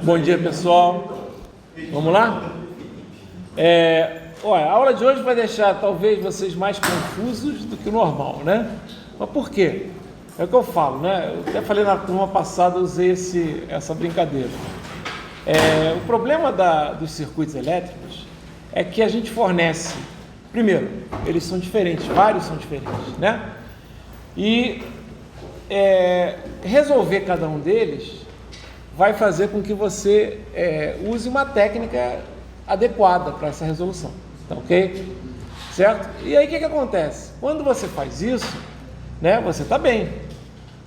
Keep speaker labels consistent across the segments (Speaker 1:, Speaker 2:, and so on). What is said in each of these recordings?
Speaker 1: Bom dia, pessoal. Vamos lá? Olha, a aula de hoje vai deixar talvez vocês mais confusos do que o normal, né? Mas por quê? É o que eu falo, né? Eu até falei na turma passada, usei essa brincadeira. O problema dos circuitos elétricos é que a gente fornece, primeiro, eles são diferentes, vários são diferentes, né? E resolver cada um deles vai fazer com que você use uma técnica adequada para essa resolução, tá ok? Certo? E aí o que acontece? Quando você faz isso, né, você está bem.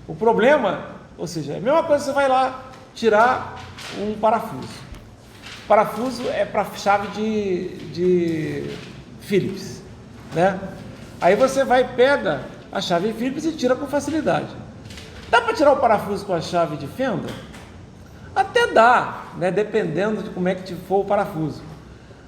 Speaker 1: O problema, ou seja, é a mesma coisa, você vai lá tirar um parafuso. O parafuso é para chave de Phillips, né? Aí você pega a chave Phillips e tira com facilidade. Dá para tirar o parafuso com a chave de fenda? Até dá, né? Dependendo de como é que for o parafuso.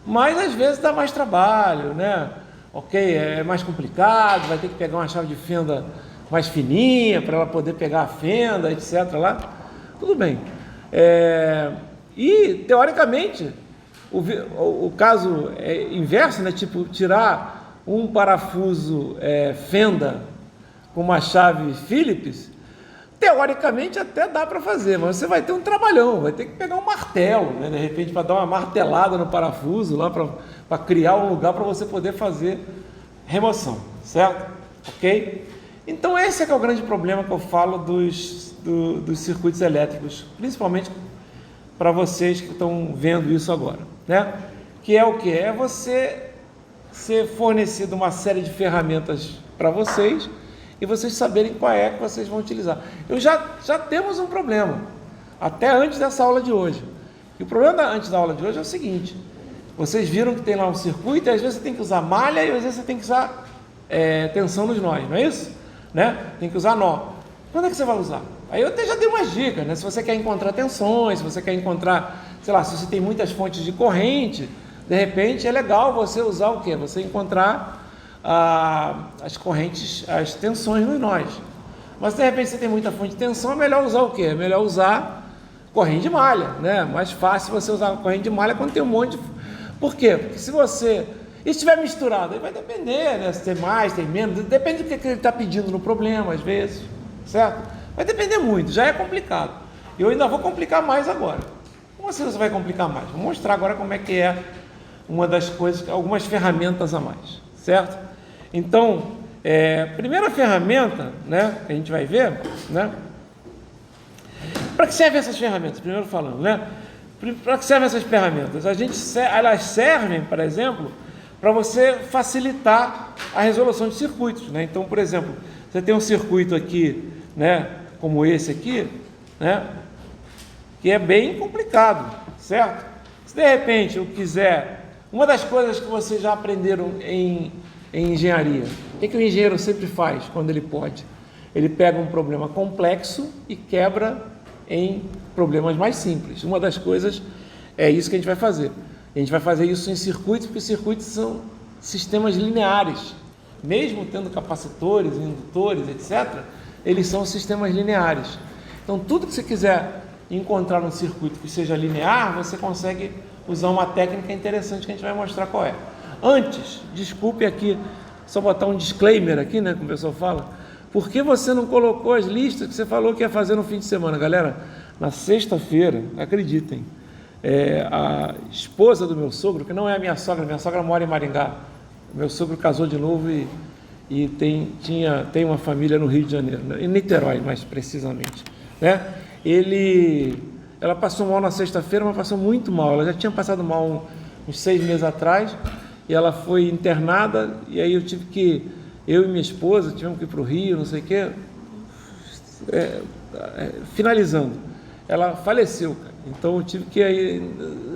Speaker 1: Mas às vezes dá mais trabalho, né? Ok, é mais complicado, vai ter que pegar uma chave de fenda mais fininha para ela poder pegar a fenda, etc. lá. Tudo bem. E teoricamente o caso é inverso, né? Tipo, tirar um parafuso fenda com uma chave Phillips, teoricamente até dá para fazer, mas você vai ter um trabalhão, vai ter que pegar um martelo, né? De repente, para dar uma martelada no parafuso lá, para criar um lugar para você poder fazer remoção, certo? Ok? Então esse é que é o grande problema que eu falo dos circuitos elétricos, principalmente para vocês que estão vendo isso agora, né? Que é o que? É você ser fornecido uma série de ferramentas para vocês e vocês saberem qual é que vocês vão utilizar. Já temos um problema, até antes dessa aula de hoje. E o problema antes da aula de hoje é o seguinte: vocês viram que tem lá um circuito, e às vezes você tem que usar malha e às vezes você tem que usar tensão nos nós, não é isso? Né? Tem que usar nó. Quando é que você vai usar? Aí eu até já dei umas dicas, né? Se você quer encontrar tensões, se você quer encontrar, sei lá, se você tem muitas fontes de corrente, de repente é legal você usar o quê? Você encontrar as correntes, as tensões nos nós. Mas de repente você tem muita fonte de tensão, é melhor usar o quê? É melhor usar corrente de malha, né? Mais fácil você usar corrente de malha quando tem um monte de... Por quê? Porque se você... E se estiver misturado, aí vai depender, né? Se tem mais, tem menos, depende do que ele está pedindo no problema, às vezes, certo? Vai depender muito, já é complicado. E eu ainda vou complicar mais agora. Como assim você vai complicar mais? Vou mostrar agora como é que é uma das coisas, algumas ferramentas a mais, certo? Então, primeira ferramenta, né, que a gente vai ver, né? Para que servem essas ferramentas? Primeiro falando, né? Para que servem essas ferramentas? Elas servem, por exemplo, para você facilitar a resolução de circuitos, né? Então, por exemplo, você tem um circuito aqui, né, como esse aqui, né, que é bem complicado, certo? Se de repente eu quiser, uma das coisas que vocês já aprenderam em engenharia, o que o engenheiro sempre faz quando ele pode? Ele pega um problema complexo e quebra em problemas mais simples. Uma das coisas é isso que a gente vai fazer. A gente vai fazer isso em circuitos, porque circuitos são sistemas lineares. Mesmo tendo capacitores, indutores, etc., eles são sistemas lineares. Então, tudo que você quiser encontrar num circuito que seja linear, você consegue usar uma técnica interessante que a gente vai mostrar qual é. Antes, desculpe aqui, só botar um disclaimer aqui, né, como o pessoal fala. Por que você não colocou as listas que você falou que ia fazer no fim de semana? Galera, na sexta-feira, acreditem, a esposa do meu sogro, que não é a minha sogra mora em Maringá, meu sogro casou de novo e tem uma família no Rio de Janeiro, em Niterói mais precisamente, né? Ela passou mal na sexta-feira, mas passou muito mal. Ela já tinha passado mal uns 6 meses atrás, e ela foi internada, e aí eu e minha esposa tivemos que ir para o Rio, não sei o quê. Finalizando, ela faleceu, cara. Então eu tive que ir.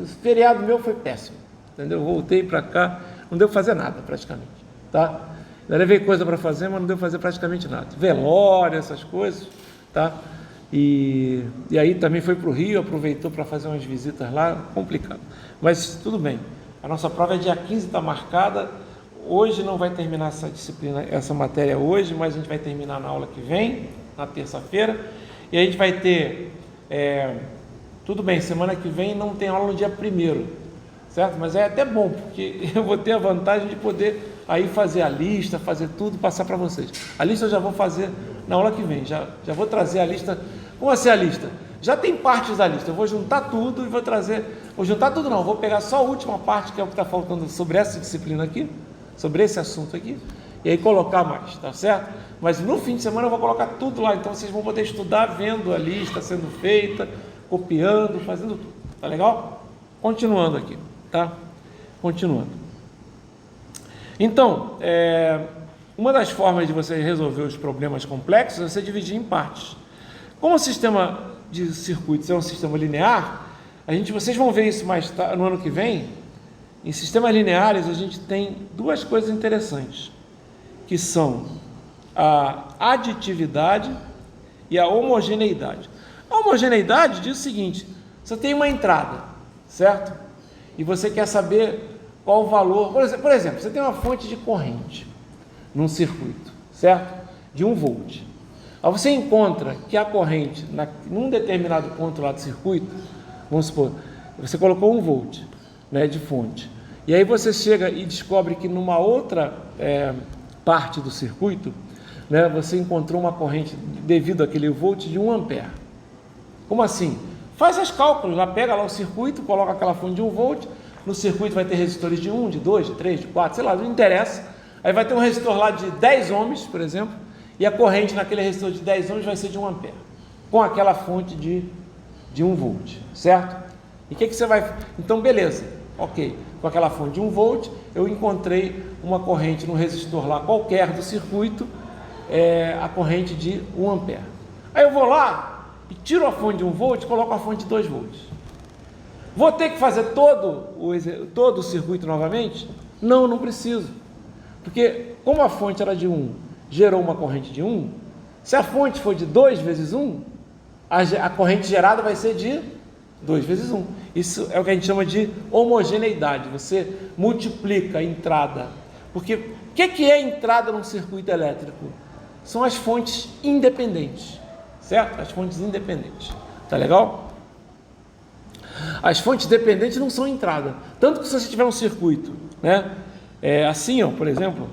Speaker 1: O feriado meu foi péssimo, entendeu? Voltei para cá, não deu para fazer nada praticamente, tá? Eu levei coisa para fazer, mas não deu para fazer praticamente nada. Velório, essas coisas, tá? E aí também foi para o Rio, aproveitou para fazer umas visitas lá, complicado. Mas tudo bem, a nossa prova é dia 15, está marcada. Hoje não vai terminar essa disciplina, essa matéria hoje, mas a gente vai terminar na aula que vem, na terça-feira. E a gente vai ter Tudo bem, semana que vem não tem aula no dia 1º, certo? Mas é até bom, porque eu vou ter a vantagem de poder aí fazer a lista, fazer tudo, passar para vocês. A lista eu já vou fazer na aula que vem, já vou trazer a lista. Como assim a lista? Já tem partes da lista, eu vou juntar tudo e vou trazer, vou juntar tudo não, vou pegar só a última parte, que é o que está faltando sobre essa disciplina aqui, sobre esse assunto aqui, e aí colocar mais, tá certo? Mas no fim de semana eu vou colocar tudo lá, então vocês vão poder estudar vendo a lista sendo feita, copiando, fazendo tudo, tá legal? Continuando aqui, tá? Continuando. Então, uma das formas de você resolver os problemas complexos é você dividir em partes. Como o sistema de circuitos é um sistema linear, vocês vão ver isso mais no ano que vem. Em sistemas lineares a gente tem duas coisas interessantes, que são a aditividade e a homogeneidade. A homogeneidade diz o seguinte: você tem uma entrada, certo? E você quer saber qual o valor. Por exemplo, você tem uma fonte de corrente num circuito, certo? De 1 volt. Aí você encontra que a corrente, num determinado ponto lá do circuito, vamos supor, você colocou 1 volt, né, de fonte. E aí você chega e descobre que numa outra parte do circuito, né, você encontrou uma corrente devido àquele volt de 1 ampere. Como assim? Faz os cálculos, lá pega lá o circuito, coloca aquela fonte de 1 volt, no circuito vai ter resistores de 1, de 2, de 3, de 4, sei lá, não interessa. Aí vai ter um resistor lá de 10 ohms, por exemplo, e a corrente naquele resistor de 10 ohms vai ser de 1 ampere, com aquela fonte de 1 volt, certo? E o que você vai... Então, beleza, ok, com aquela fonte de 1 volt, eu encontrei uma corrente no resistor lá qualquer do circuito, a corrente de 1 ampere. Aí eu vou lá e tiro a fonte de 1 volt e coloco a fonte de 2 volts. Vou ter que fazer todo o circuito novamente? Não, não preciso. Porque como a fonte era de 1, gerou uma corrente de 1, se a fonte for de 2 vezes 1, a corrente gerada vai ser de 2 vezes 1. Isso é o que a gente chama de homogeneidade. Você multiplica a entrada. Porque o que é entrada num circuito elétrico? São as fontes independentes, certo? As fontes independentes. Tá legal? As fontes dependentes não são entrada. Tanto que se você tiver um circuito, né? Assim, ó, por exemplo,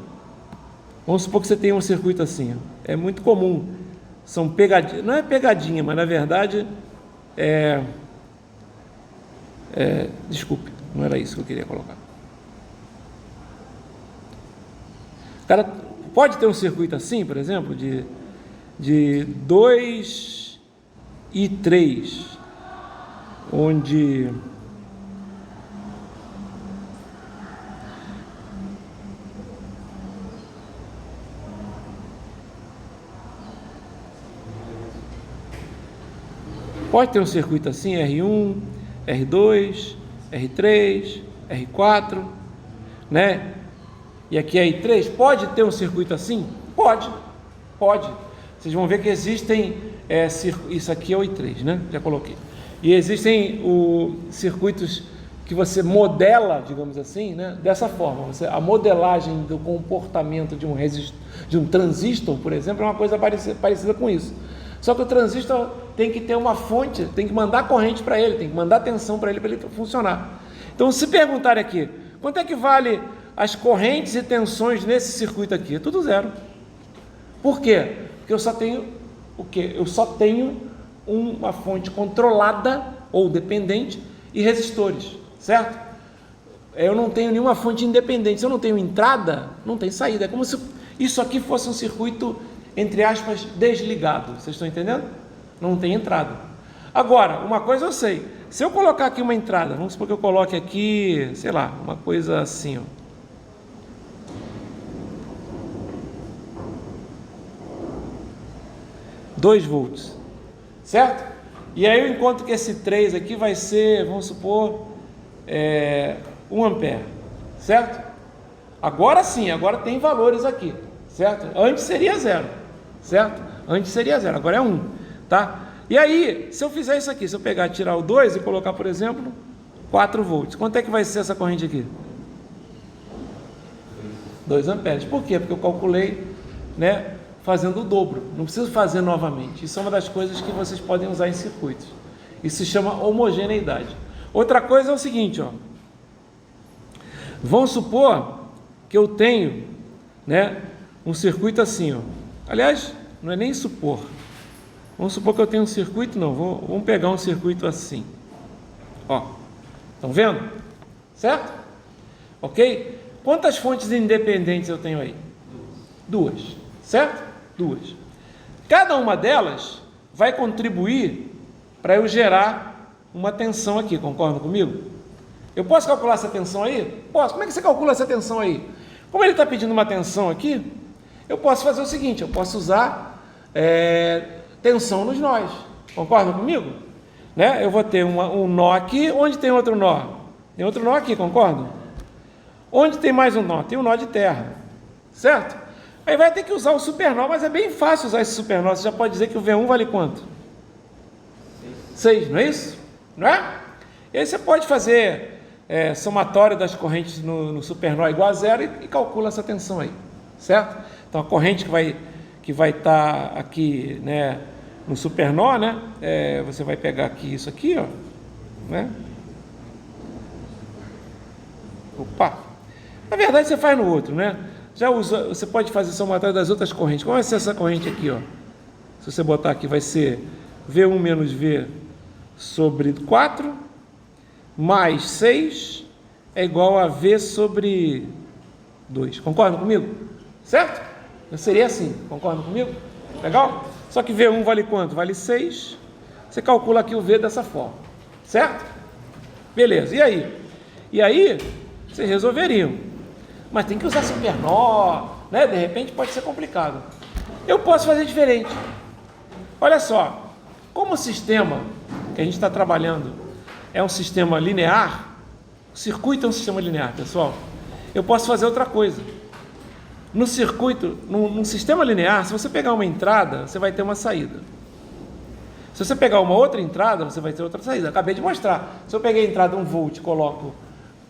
Speaker 1: vamos supor que você tem um circuito assim, ó. É muito comum. São pegadinhas, não é pegadinha, mas na verdade desculpe, não era isso que eu queria colocar. O cara pode ter um circuito assim, por exemplo, de 2 e 3, onde pode ter um circuito assim, R1, R2, R3, R4, né? E aqui é R3, pode ter um circuito assim? Pode. Vocês vão ver que existem, isso aqui é o I3, né? Já coloquei. E existem circuitos que você modela, digamos assim, né? Dessa forma. A modelagem do comportamento de um transistor, por exemplo, é uma coisa parecida com isso. Só que o transistor tem que ter uma fonte, tem que mandar corrente para ele, tem que mandar tensão para ele funcionar. Então, se perguntarem aqui, quanto é que vale as correntes e tensões nesse circuito aqui? É tudo zero. Por quê? Porque eu só tenho o quê? Eu só tenho uma fonte controlada ou dependente e resistores, certo? Eu não tenho nenhuma fonte independente. Se eu não tenho entrada, não tem saída. É como se isso aqui fosse um circuito, entre aspas, desligado. Vocês estão entendendo? Não tem entrada. Agora, uma coisa eu sei. Se eu colocar aqui uma entrada, vamos supor que eu coloque aqui, sei lá, uma coisa assim, ó. (2 volts), certo? E aí eu encontro que esse 3 aqui vai ser, vamos supor, 1 ampere, certo? Agora sim, agora tem valores aqui, certo? Antes seria 0, certo? Antes seria 0, agora é 1, tá? E aí, se eu fizer isso aqui, se eu pegar, tirar o 2 e colocar, por exemplo, 4 volts, quanto é que vai ser essa corrente aqui? 2 amperes. Por quê? Porque eu calculei, né, fazendo o dobro. Não preciso fazer novamente. Isso é uma das coisas que vocês podem usar em circuitos. Isso se chama homogeneidade. Outra coisa é o seguinte, ó. Vamos supor que eu tenho, né, um circuito assim, ó. Aliás, não é nem supor. Vamos supor que eu tenho um circuito, não. Vamos pegar um circuito assim. Ó. Estão vendo? Certo? Ok? Quantas fontes independentes eu tenho aí? Duas. Certo? Duas. Cada uma delas vai contribuir para eu gerar uma tensão aqui. Concordam comigo? Eu posso calcular essa tensão aí? Posso. Como é que você calcula essa tensão aí? Como ele está pedindo uma tensão aqui, eu posso fazer o seguinte, eu posso usar tensão nos nós. Concordam comigo? Né? Eu vou ter um nó aqui, onde tem outro nó? Tem outro nó aqui, concordam? Onde tem mais um nó? Tem um nó de terra, certo? Aí vai ter que usar o supernó, mas é bem fácil usar esse supernó. Você já pode dizer que o V1 vale quanto? 6, não é isso? Não é? E aí você pode fazer somatório das correntes no supernó igual a zero e calcula essa tensão aí, certo? Então a corrente que vai estar aqui, né, no supernó, né, você vai pegar aqui isso aqui, ó, né? Opa! Na verdade você faz no outro, né? Você pode fazer somatório das outras correntes. Qual vai ser essa corrente aqui, ó? Se você botar aqui, vai ser V1 menos V sobre 4 mais 6 é igual a V sobre 2. Concordam comigo? Certo? Eu seria assim. Concordam comigo? Legal? Só que V1 vale quanto? Vale 6. Você calcula aqui o V dessa forma. Certo? Beleza. E aí? E aí, vocês resolveriam. Mas tem que usar supernó, né? De repente pode ser complicado. Eu posso fazer diferente. Olha só. Como o sistema que a gente está trabalhando é um sistema linear, o circuito é um sistema linear, pessoal, eu posso fazer outra coisa. No circuito, num sistema linear, se você pegar uma entrada, você vai ter uma saída. Se você pegar uma outra entrada, você vai ter outra saída. Acabei de mostrar. Se eu peguei a entrada 1 volt,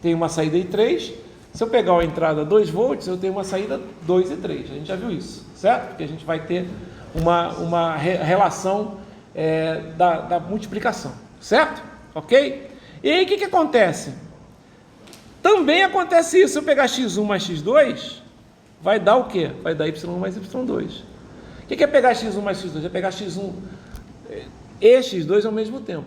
Speaker 1: tem uma saída e 3. Se eu pegar a entrada 2 volts, eu tenho uma saída 2 e 3. A gente já viu isso, certo? Porque a gente vai ter uma relação da multiplicação, certo? Ok? E aí o que acontece? Também acontece isso. Se eu pegar x1 mais x2, vai dar o quê? Vai dar y1 mais y2. O que é pegar x1 mais x2? É pegar x1 e x2 ao mesmo tempo,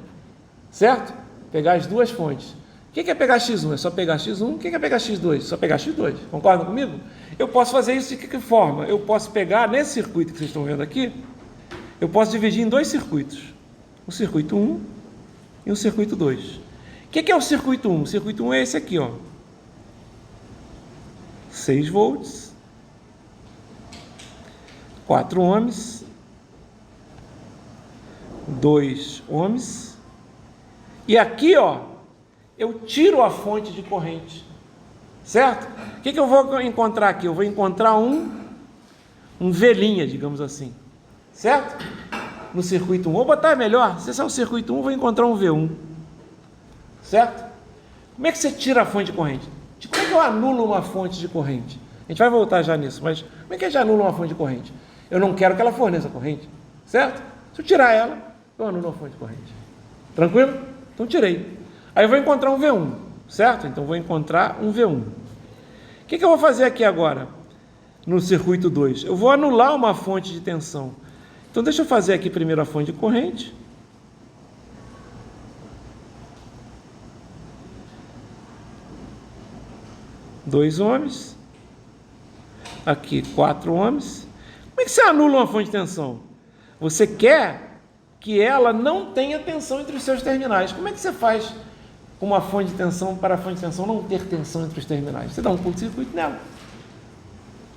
Speaker 1: certo? Pegar as duas fontes. O que é pegar x1? É só pegar x1. O que é pegar x2? É só pegar x2. Concordam comigo? Eu posso fazer isso de que forma? Eu posso pegar, nesse circuito que vocês estão vendo aqui, eu posso dividir em dois circuitos. O circuito 1 e o circuito 2. O que é o circuito 1? O circuito 1 é esse aqui, ó. 6 volts, 4 ohms, 2 ohms. E aqui, ó, eu tiro a fonte de corrente, certo? O que eu vou encontrar aqui? Eu vou encontrar um velinha, digamos assim, certo? No circuito 1, vou botar melhor, se esse é o circuito 1, eu vou encontrar um V1, certo? Como é que você tira a fonte de corrente? Como é que eu anulo uma fonte de corrente? A gente vai voltar já nisso, mas como é que a gente anula uma fonte de corrente? Eu não quero que ela forneça corrente, certo? Se eu tirar ela, eu anulo a fonte de corrente. Tranquilo? Então tirei. Aí eu vou encontrar um V1, certo? Então vou encontrar um V1. O que eu vou fazer aqui agora? No circuito 2. Eu vou anular uma fonte de tensão. Então deixa eu fazer aqui primeiro a fonte de corrente. Dois ohms. Aqui 4 ohms. Como é que você anula uma fonte de tensão? Você quer que ela não tenha tensão entre os seus terminais. Como é que você faz com uma fonte de tensão para a fonte de tensão não ter tensão entre os terminais? Você dá um curto-circuito nela.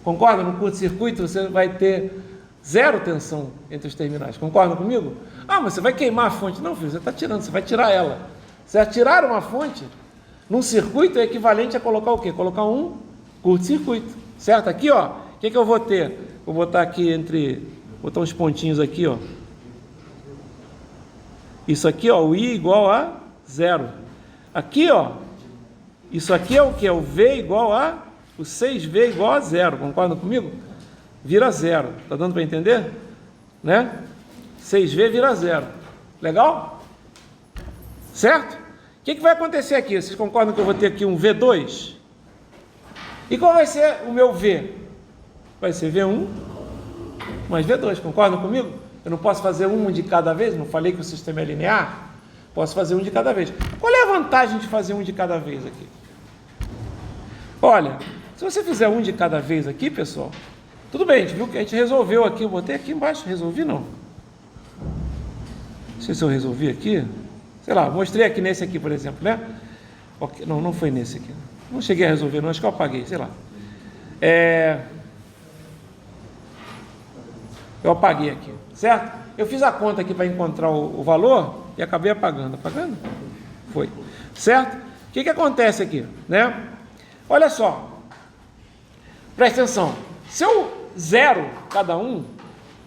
Speaker 1: Concorda? No curto-circuito você vai ter zero tensão entre os terminais. Concorda comigo? Ah, mas você vai queimar a fonte. Não, filho, você está tirando, você vai tirar ela. Você vai tirar uma fonte num circuito é equivalente a colocar o quê? Colocar um curto-circuito. Certo? Aqui, ó, o que eu vou ter? Vou botar aqui botar uns pontinhos aqui, ó. Isso aqui, ó, o I igual a 0. Aqui, ó, isso aqui é o que? É o V igual a, o 6V igual a 0. Concordam comigo? Vira 0. Tá dando para entender? Né? 6V vira 0. Legal? certo? O que vai acontecer aqui? Vocês concordam que eu vou ter aqui um V2? E qual vai ser o meu V? Vai ser V1 mais V2, concordam comigo? Eu não posso fazer um de cada vez? Não falei que o sistema é linear? Posso fazer um de cada vez. Qual é a vantagem de fazer um de cada vez aqui? Olha, se você fizer um de cada vez aqui, pessoal, tudo bem, a gente viu que a gente resolveu aqui, eu botei aqui embaixo, resolvi não. Não sei se eu resolvi aqui, sei lá, mostrei aqui nesse aqui, por exemplo, né? Não, não foi nesse aqui. Não cheguei a resolver não, acho que eu apaguei, sei lá. Eu apaguei aqui, certo? Eu fiz a conta aqui para encontrar o valor e acabei apagando. Apagando? Foi. Certo? O que acontece aqui, né? Olha só. Presta atenção. Se eu zero cada um,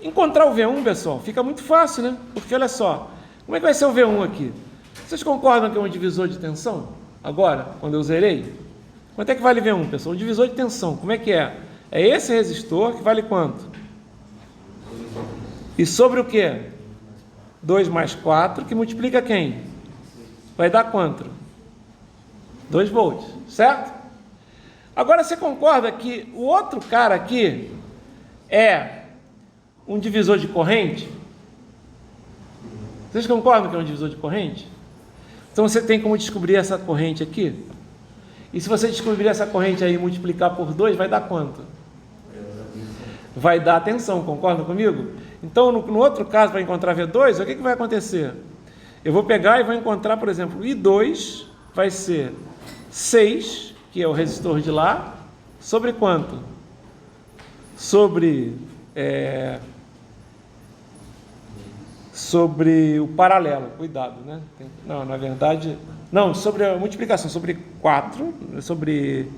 Speaker 1: encontrar o V1, pessoal, fica muito fácil, né? Porque olha só, como é que vai ser o V1 aqui? Vocês concordam que é um divisor de tensão? Agora, quando eu zerei? Quanto é que vale V1, pessoal? Um divisor de tensão, como é que é? É esse resistor que vale quanto? E sobre o quê? 2 mais 4, que multiplica quem? Vai dar quanto? 2 volts, certo? Agora você concorda que o outro cara aqui é um divisor de corrente? Vocês concordam que é um divisor de corrente? Então você tem como descobrir essa corrente aqui? E se você descobrir essa corrente aí e multiplicar por 2, vai dar quanto? Vai dar tensão, concordam comigo? Então, no outro caso, para encontrar V2, o que vai acontecer? Eu vou pegar e vou encontrar, por exemplo, I2 vai ser 6, que é o resistor de lá, sobre quanto? Sobre o paralelo, cuidado, né? Não, na verdade, não, sobre a multiplicação, sobre 4, sobre...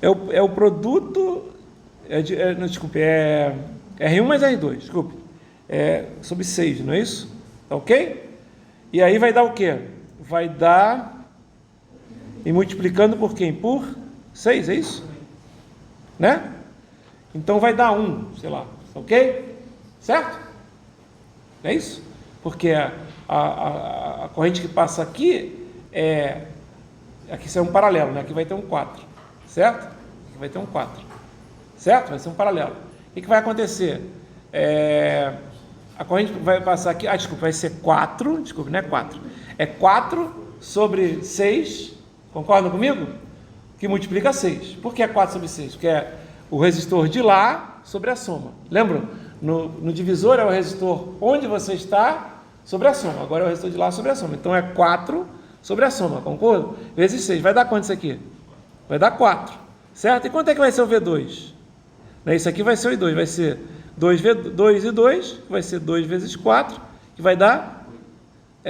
Speaker 1: É o produto... desculpe, é R1 mais R2, desculpe. Sobre 6, não é isso? Tá ok? E aí vai dar o quê? Vai dar... E multiplicando por quem? Por 6, é isso? Né? Então vai dar 1, sei lá. Ok? Certo? É isso? Porque a corrente que passa aqui aqui é um paralelo, né? Aqui vai ter um 4. Certo? Aqui vai ter um 4. Certo? Vai ser um paralelo. O que vai acontecer? A corrente vai passar aqui... desculpa, vai ser 4... Desculpa, não é 4. É 4 sobre 6. Concordam comigo? Que multiplica 6. Por que é 4 sobre 6? Porque é o resistor de lá sobre a soma. Lembram? No divisor é o resistor onde você está sobre a soma. Agora é o resistor de lá sobre a soma. Então é 4 sobre a soma. Concordo? Vezes 6. Vai dar quanto isso aqui? Vai dar 4. Certo? E quanto é que vai ser o V2? Isso aqui vai ser o I2, vai ser 2 e 2, que vai ser 2 vezes 4, que vai dar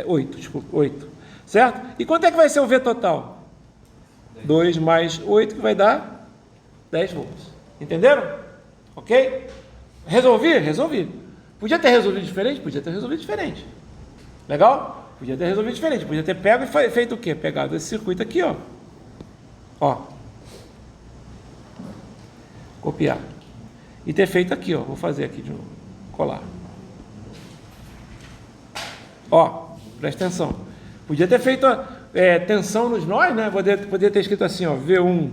Speaker 1: 8, desculpa, 8. Certo? E quanto é que vai ser o V total? 2 mais 8, que vai dar 10 volts. Entenderam? Ok? Resolvi? Resolvi. Podia ter resolvido diferente? Podia ter resolvido diferente. Legal? Podia ter resolvido diferente. Podia ter pego e feito o quê? Pegado esse circuito aqui, ó. Ó. Copiar. E ter feito aqui, ó. Vou fazer aqui de novo. Colar. Ó, presta atenção. Podia ter feito tensão nos nós, né? Poderia ter escrito assim, ó. V1.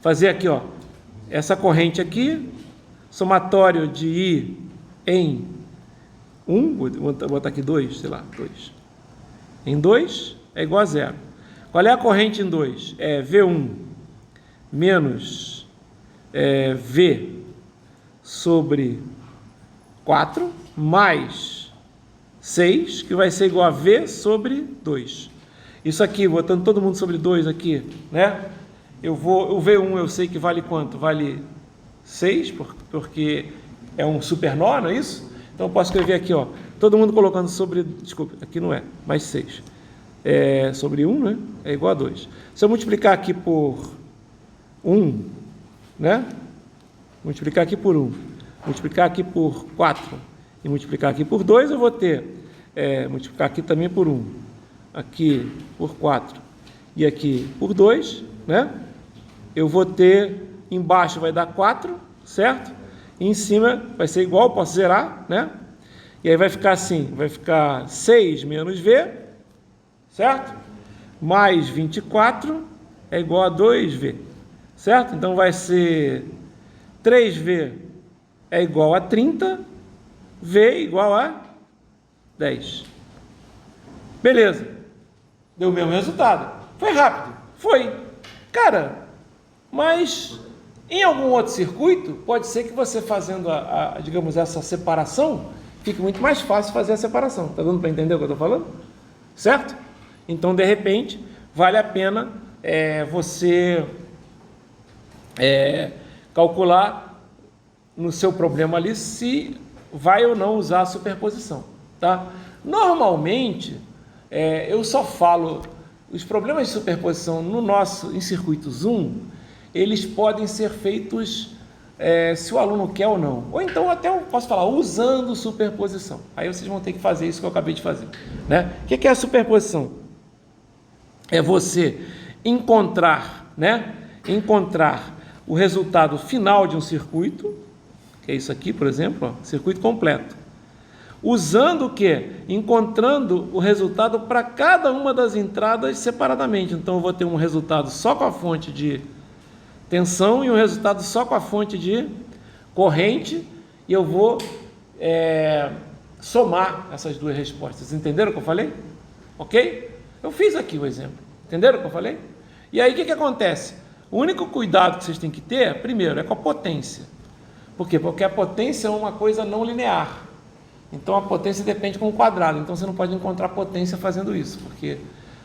Speaker 1: Fazer aqui, ó. Essa corrente aqui. Somatório de I em 1. Vou botar aqui 2, sei lá, 2. Em 2 é igual a 0. Qual é a corrente em 2? É V1 menos V sobre 4 mais 6, que vai ser igual a V sobre 2. Isso aqui, botando todo mundo sobre 2 aqui, né? O V1 eu sei que vale quanto? Vale 6, porque é um supernó, não é isso? Então eu posso escrever aqui, ó, todo mundo colocando sobre, desculpa, aqui não é, mais 6. Sobre 1, né? É igual a 2. Se eu multiplicar aqui por 1, né? Multiplicar aqui por 1, multiplicar aqui por 4 e multiplicar aqui por 2, eu vou ter, multiplicar aqui também por 1, aqui por 4 e aqui por 2, né? Eu vou ter, embaixo vai dar 4, certo? E em cima vai ser igual, posso zerar, né? E aí vai ficar assim, vai ficar 6 menos V, certo? Mais 24 é igual a 2V, certo? Então vai ser 3V é igual a 30, V igual a 10. Beleza. Deu o mesmo resultado. Foi rápido. Foi. Cara, mas em algum outro circuito, pode ser que você fazendo digamos, essa separação, fique muito mais fácil fazer a separação. Tá dando para entender o que eu estou falando? Certo? Então, de repente, vale a pena você calcular no seu problema ali se vai ou não usar a superposição, tá? Normalmente, eu só falo, os problemas de superposição em circuitos 1, eles podem ser feitos se o aluno quer ou não. Ou então até eu posso falar, usando superposição. Aí vocês vão ter que fazer isso que eu acabei de fazer, né? O que é a superposição? É você encontrar o resultado final de um circuito, que é isso aqui, por exemplo, ó, circuito completo. Usando o quê? Encontrando o resultado para cada uma das entradas separadamente. Então eu vou ter um resultado só com a fonte de tensão e um resultado só com a fonte de corrente, e eu vou somar essas duas respostas. Entenderam o que eu falei? Ok? Eu fiz aqui o exemplo. Entenderam o que eu falei? E aí o que acontece? O único cuidado que vocês têm que ter, primeiro, é com a potência. Por quê? Porque a potência é uma coisa não linear. Então a potência depende com o quadrado. Então você não pode encontrar potência fazendo isso, porque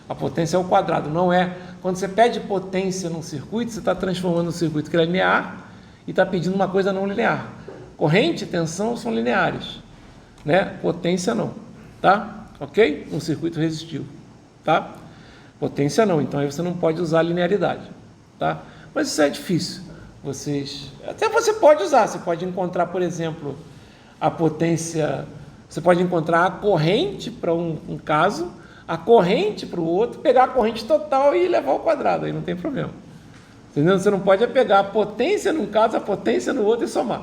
Speaker 1: a potência é o quadrado, não é... Quando você pede potência num circuito, você está transformando um circuito que é linear e está pedindo uma coisa não linear. Corrente e tensão são lineares, né? Potência não, tá? Ok? Um circuito resistivo, tá? Potência não, então aí você não pode usar linearidade, tá? Mas isso é difícil. Até você pode usar, você pode encontrar, por exemplo, a potência, você pode encontrar a corrente para um caso, a corrente para o outro, pegar a corrente total e levar ao quadrado, aí não tem problema. Entendeu? Você não pode pegar a potência num caso, a potência no outro e somar.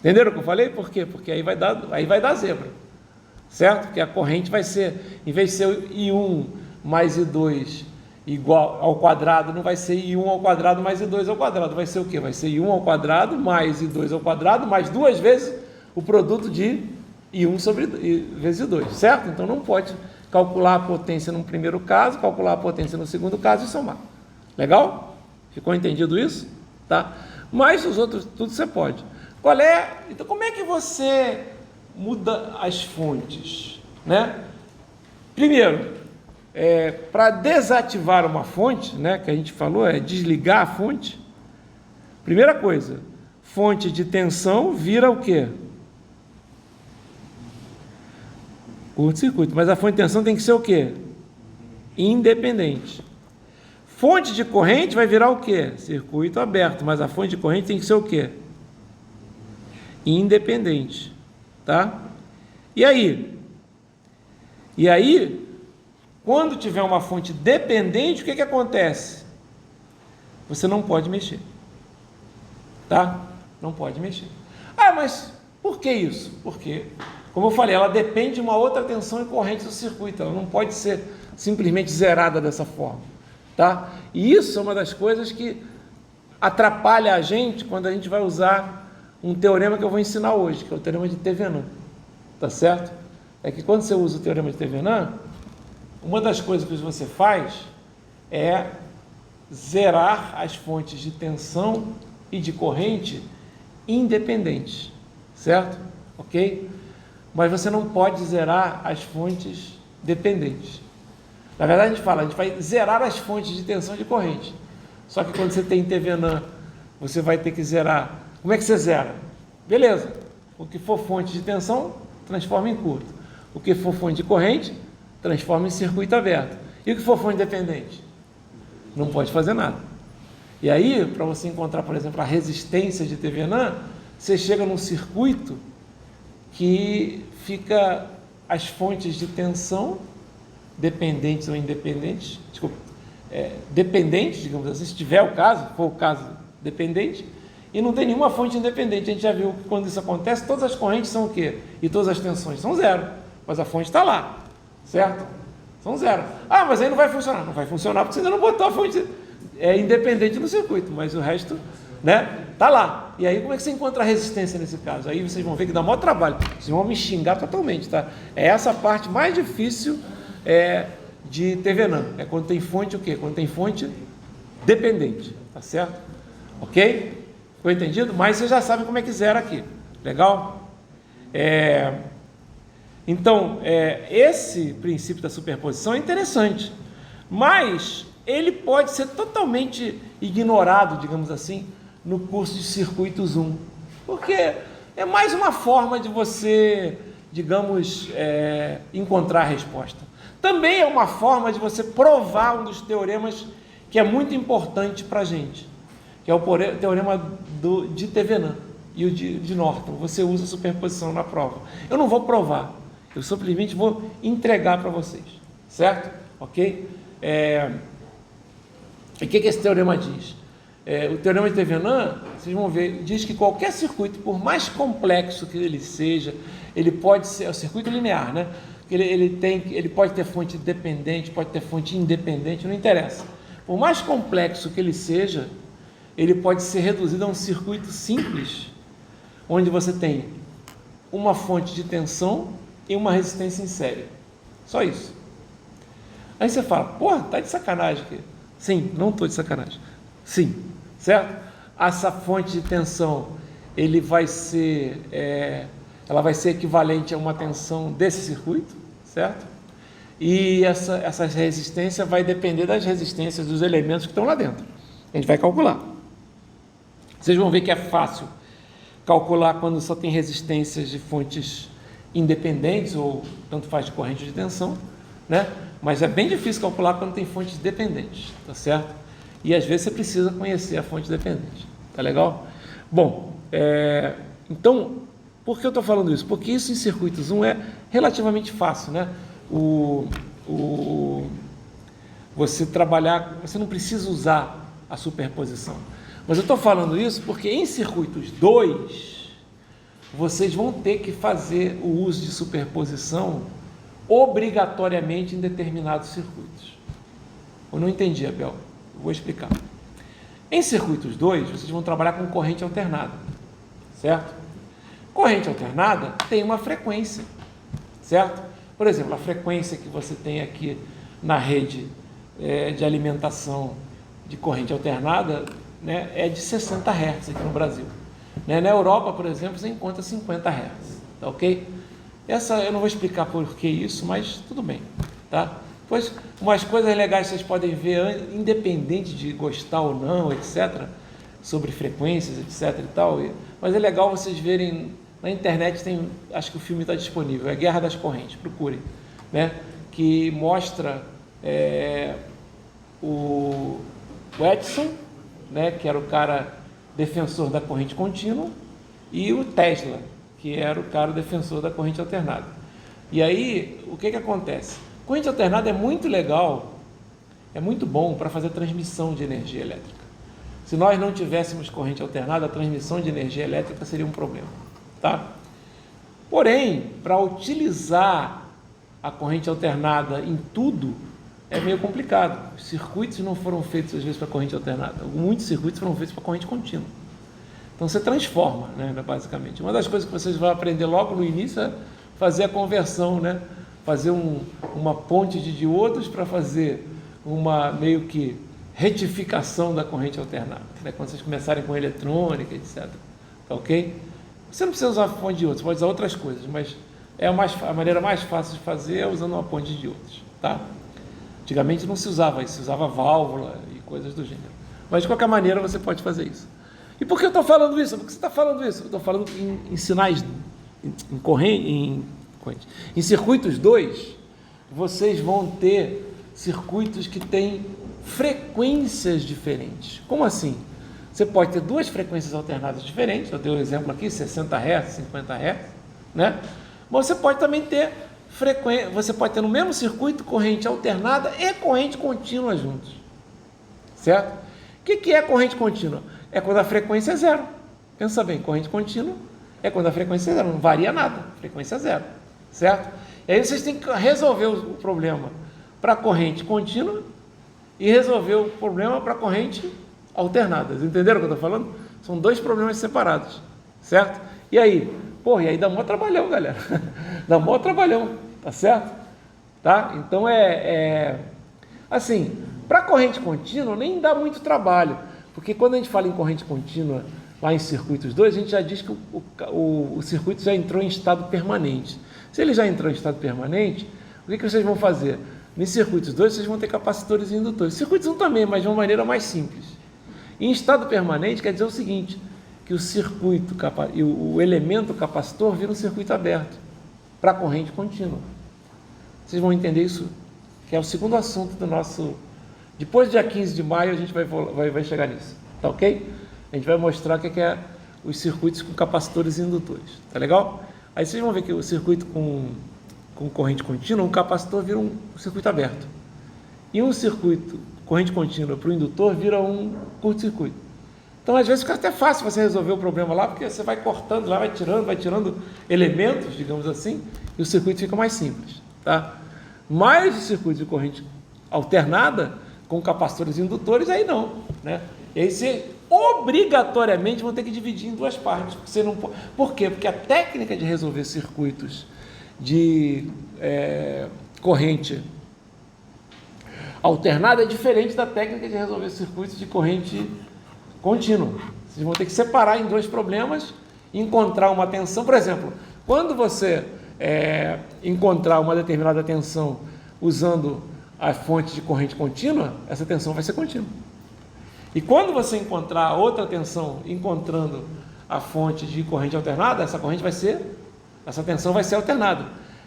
Speaker 1: Entenderam o que eu falei? Por quê? Porque aí vai dar zebra, certo? Porque a corrente vai ser, em vez de ser I1 mais I2 igual ao quadrado, não vai ser I1 ao quadrado mais I2 ao quadrado, vai ser o quê? Vai ser I1 ao quadrado mais I2 ao quadrado mais duas vezes o produto de I1 vezes I2, certo? Então não pode calcular a potência no primeiro caso, calcular a potência no segundo caso e somar. Legal? Ficou entendido isso? Tá? Mas os outros, tudo você pode. Então como é que você muda as fontes, né? Primeiro, para desativar uma fonte, né, que a gente falou, desligar a fonte. Primeira coisa, fonte de tensão vira o quê? Curto-circuito. Mas a fonte de tensão tem que ser o quê? Independente. Fonte de corrente vai virar o quê? Circuito aberto. Mas a fonte de corrente tem que ser o quê? Independente. Tá? E aí? Quando tiver uma fonte dependente, o que acontece? Você não pode mexer. Tá? Não pode mexer. Ah, mas por que isso? Porque, como eu falei, ela depende de uma outra tensão e corrente do circuito. Ela não pode ser simplesmente zerada dessa forma. Tá? E isso é uma das coisas que atrapalha a gente quando a gente vai usar um teorema que eu vou ensinar hoje, que é o teorema de Thevenin. Tá certo? É que quando você usa o teorema de Thevenin, uma das coisas que você faz é zerar as fontes de tensão e de corrente independentes, certo? Ok? Mas você não pode zerar as fontes dependentes. Na verdade, a gente vai zerar as fontes de tensão e de corrente. Só que quando você tem Thevenin, você vai ter que zerar. Como é que você zera? Beleza. O que for fonte de tensão, transforma em curto. O que for fonte de corrente, transforma em circuito aberto. E o que for fonte dependente? Não pode fazer nada. E aí, para você encontrar, por exemplo, a resistência de Thevenin, você chega num circuito que fica as fontes de tensão, dependentes ou independentes, dependentes, digamos assim, se tiver o caso, for o caso dependente, e não tem nenhuma fonte independente. A gente já viu que quando isso acontece, todas as correntes são o quê? E todas as tensões são zero, mas a fonte está lá, certo? São zero. Ah, mas aí não vai funcionar. Não vai funcionar porque você ainda não botou a fonte independente no circuito, mas o resto, né, tá lá. E aí como é que você encontra a resistência nesse caso? Aí vocês vão ver que dá maior trabalho. Vocês vão me xingar totalmente, tá? É essa a parte mais difícil de TVNAM. É quando tem fonte o quê? Quando tem fonte dependente, tá certo? Ok? Ficou entendido? Mas vocês já sabem como é que zera aqui. Legal? Então, esse princípio da superposição é interessante, mas ele pode ser totalmente ignorado, digamos assim, no curso de Circuitos 1, porque é mais uma forma de você, digamos, encontrar a resposta. Também é uma forma de você provar um dos teoremas que é muito importante para a gente, que é o teorema de TVNAM e o de Norton. Você usa superposição na prova. Eu não vou provar, eu simplesmente vou entregar para vocês, certo? Ok? E o que esse teorema diz? O teorema de TVNAM, vocês vão ver, diz que qualquer circuito, por mais complexo que ele seja, ele pode ser, é o circuito linear, né? Ele pode ter fonte dependente, pode ter fonte independente, não interessa. Por mais complexo que ele seja, ele pode ser reduzido a um circuito simples, onde você tem uma fonte de tensão e uma resistência em série. Só isso. Aí você fala, porra, tá de sacanagem aqui. Sim, não estou de sacanagem. Sim, certo? Essa fonte de tensão, ela vai ser equivalente a uma tensão desse circuito, certo? E essa resistência vai depender das resistências dos elementos que estão lá dentro. A gente vai calcular. Vocês vão ver que é fácil calcular quando só tem resistências de fontes independentes, ou tanto faz de corrente de tensão, né? Mas é bem difícil calcular quando tem fontes dependentes, tá certo? E às vezes você precisa conhecer a fonte dependente, tá legal? Bom, então, por que eu estou falando isso? Porque isso em Circuitos 1 é relativamente fácil, né? Você trabalhar, você não precisa usar a superposição. Mas eu estou falando isso porque em Circuitos 2, vocês vão ter que fazer o uso de superposição obrigatoriamente em determinados circuitos. Eu não entendi, Abel. Eu vou explicar. Em Circuitos 2, vocês vão trabalhar com corrente alternada, certo? Corrente alternada tem uma frequência, certo? Por exemplo, a frequência que você tem aqui na rede de alimentação de corrente alternada, né, é de 60 Hz aqui no Brasil. Na Europa, por exemplo, você encontra 50 Hz, tá ok? Eu não vou explicar por que isso, mas tudo bem, tá? Pois, umas coisas legais vocês podem ver, independente de gostar ou não, etc., sobre frequências, etc. e tal, mas é legal vocês verem, na internet tem, acho que o filme está disponível, é Guerra das Correntes, procurem, né? Que mostra o Edison, né? Que era o cara defensor da corrente contínua, e o Tesla, que era o cara defensor da corrente alternada. E aí, o que acontece? Corrente alternada é muito legal, é muito bom para fazer transmissão de energia elétrica. Se nós não tivéssemos corrente alternada, a transmissão de energia elétrica seria um problema, tá? Porém, para utilizar a corrente alternada em tudo, é meio complicado. Os circuitos não foram feitos, às vezes, para corrente alternada. Muitos circuitos foram feitos para corrente contínua. Então, você transforma, né, basicamente. Uma das coisas que vocês vão aprender logo no início é fazer a conversão, né? Fazer uma ponte de diodos para fazer uma, meio que, retificação da corrente alternada, né? Quando vocês começarem com eletrônica, etc. Tá ok? Você não precisa usar ponte de diodos, você pode usar outras coisas, mas a maneira mais fácil de fazer é usando uma ponte de diodos, tá? Antigamente não se usava isso, se usava válvula e coisas do gênero. Mas, de qualquer maneira, você pode fazer isso. E por que eu estou falando isso? Por que você está falando isso? Eu estou falando em sinais, em circuitos 2, vocês vão ter circuitos que têm frequências diferentes. Como assim? Você pode ter duas frequências alternadas diferentes, eu dei um exemplo aqui, 60 Hz, 50 Hz, né? Mas você pode também ter você pode ter no mesmo circuito corrente alternada e corrente contínua juntos, certo? O que é corrente contínua? É quando a frequência é zero. Pensa bem, corrente contínua é quando a frequência é zero, não varia nada, frequência é zero, certo? E aí vocês têm que resolver o problema para corrente contínua e resolver o problema para corrente alternada. Entenderam o que eu estou falando? São dois problemas separados, certo? E aí? E aí dá maior trabalhão, galera. Dá maior trabalhão, tá certo? Tá? Então assim, para corrente contínua nem dá muito trabalho, porque quando a gente fala em corrente contínua lá em circuitos 2, a gente já diz que o circuito já entrou em estado permanente. Se ele já entrou em estado permanente, o que vocês vão fazer? Nos circuitos 2, vocês vão ter capacitores e indutores. Circuitos 1 também, mas de uma maneira mais simples. Em estado permanente quer dizer o seguinte, que o circuito e o elemento capacitor vira um circuito aberto para corrente contínua. Vocês vão entender isso, que é o segundo assunto do nosso... Depois do dia 15 de maio a gente vai chegar nisso, tá ok? A gente vai mostrar o que é os circuitos com capacitores e indutores, tá legal? Aí vocês vão ver que o circuito com corrente contínua, um capacitor vira um circuito aberto. E um circuito corrente contínua para o indutor vira um curto-circuito. Então, às vezes, fica até fácil você resolver o problema lá, porque você vai cortando lá, vai tirando elementos, digamos assim, e o circuito fica mais simples, tá? Mas os circuitos de corrente alternada, com capacitores e indutores, aí não, né? E aí você obrigatoriamente vão ter que dividir em duas partes. Você não pode... Por quê? Porque a técnica de resolver circuitos de corrente alternada é diferente da técnica de resolver circuitos de corrente contínua. Vocês vão ter que separar em dois problemas, encontrar uma tensão. Por exemplo, quando você encontrar uma determinada tensão usando a fonte de corrente contínua, essa tensão vai ser contínua. E quando você encontrar outra tensão encontrando a fonte de corrente alternada, essa tensão vai ser alternada.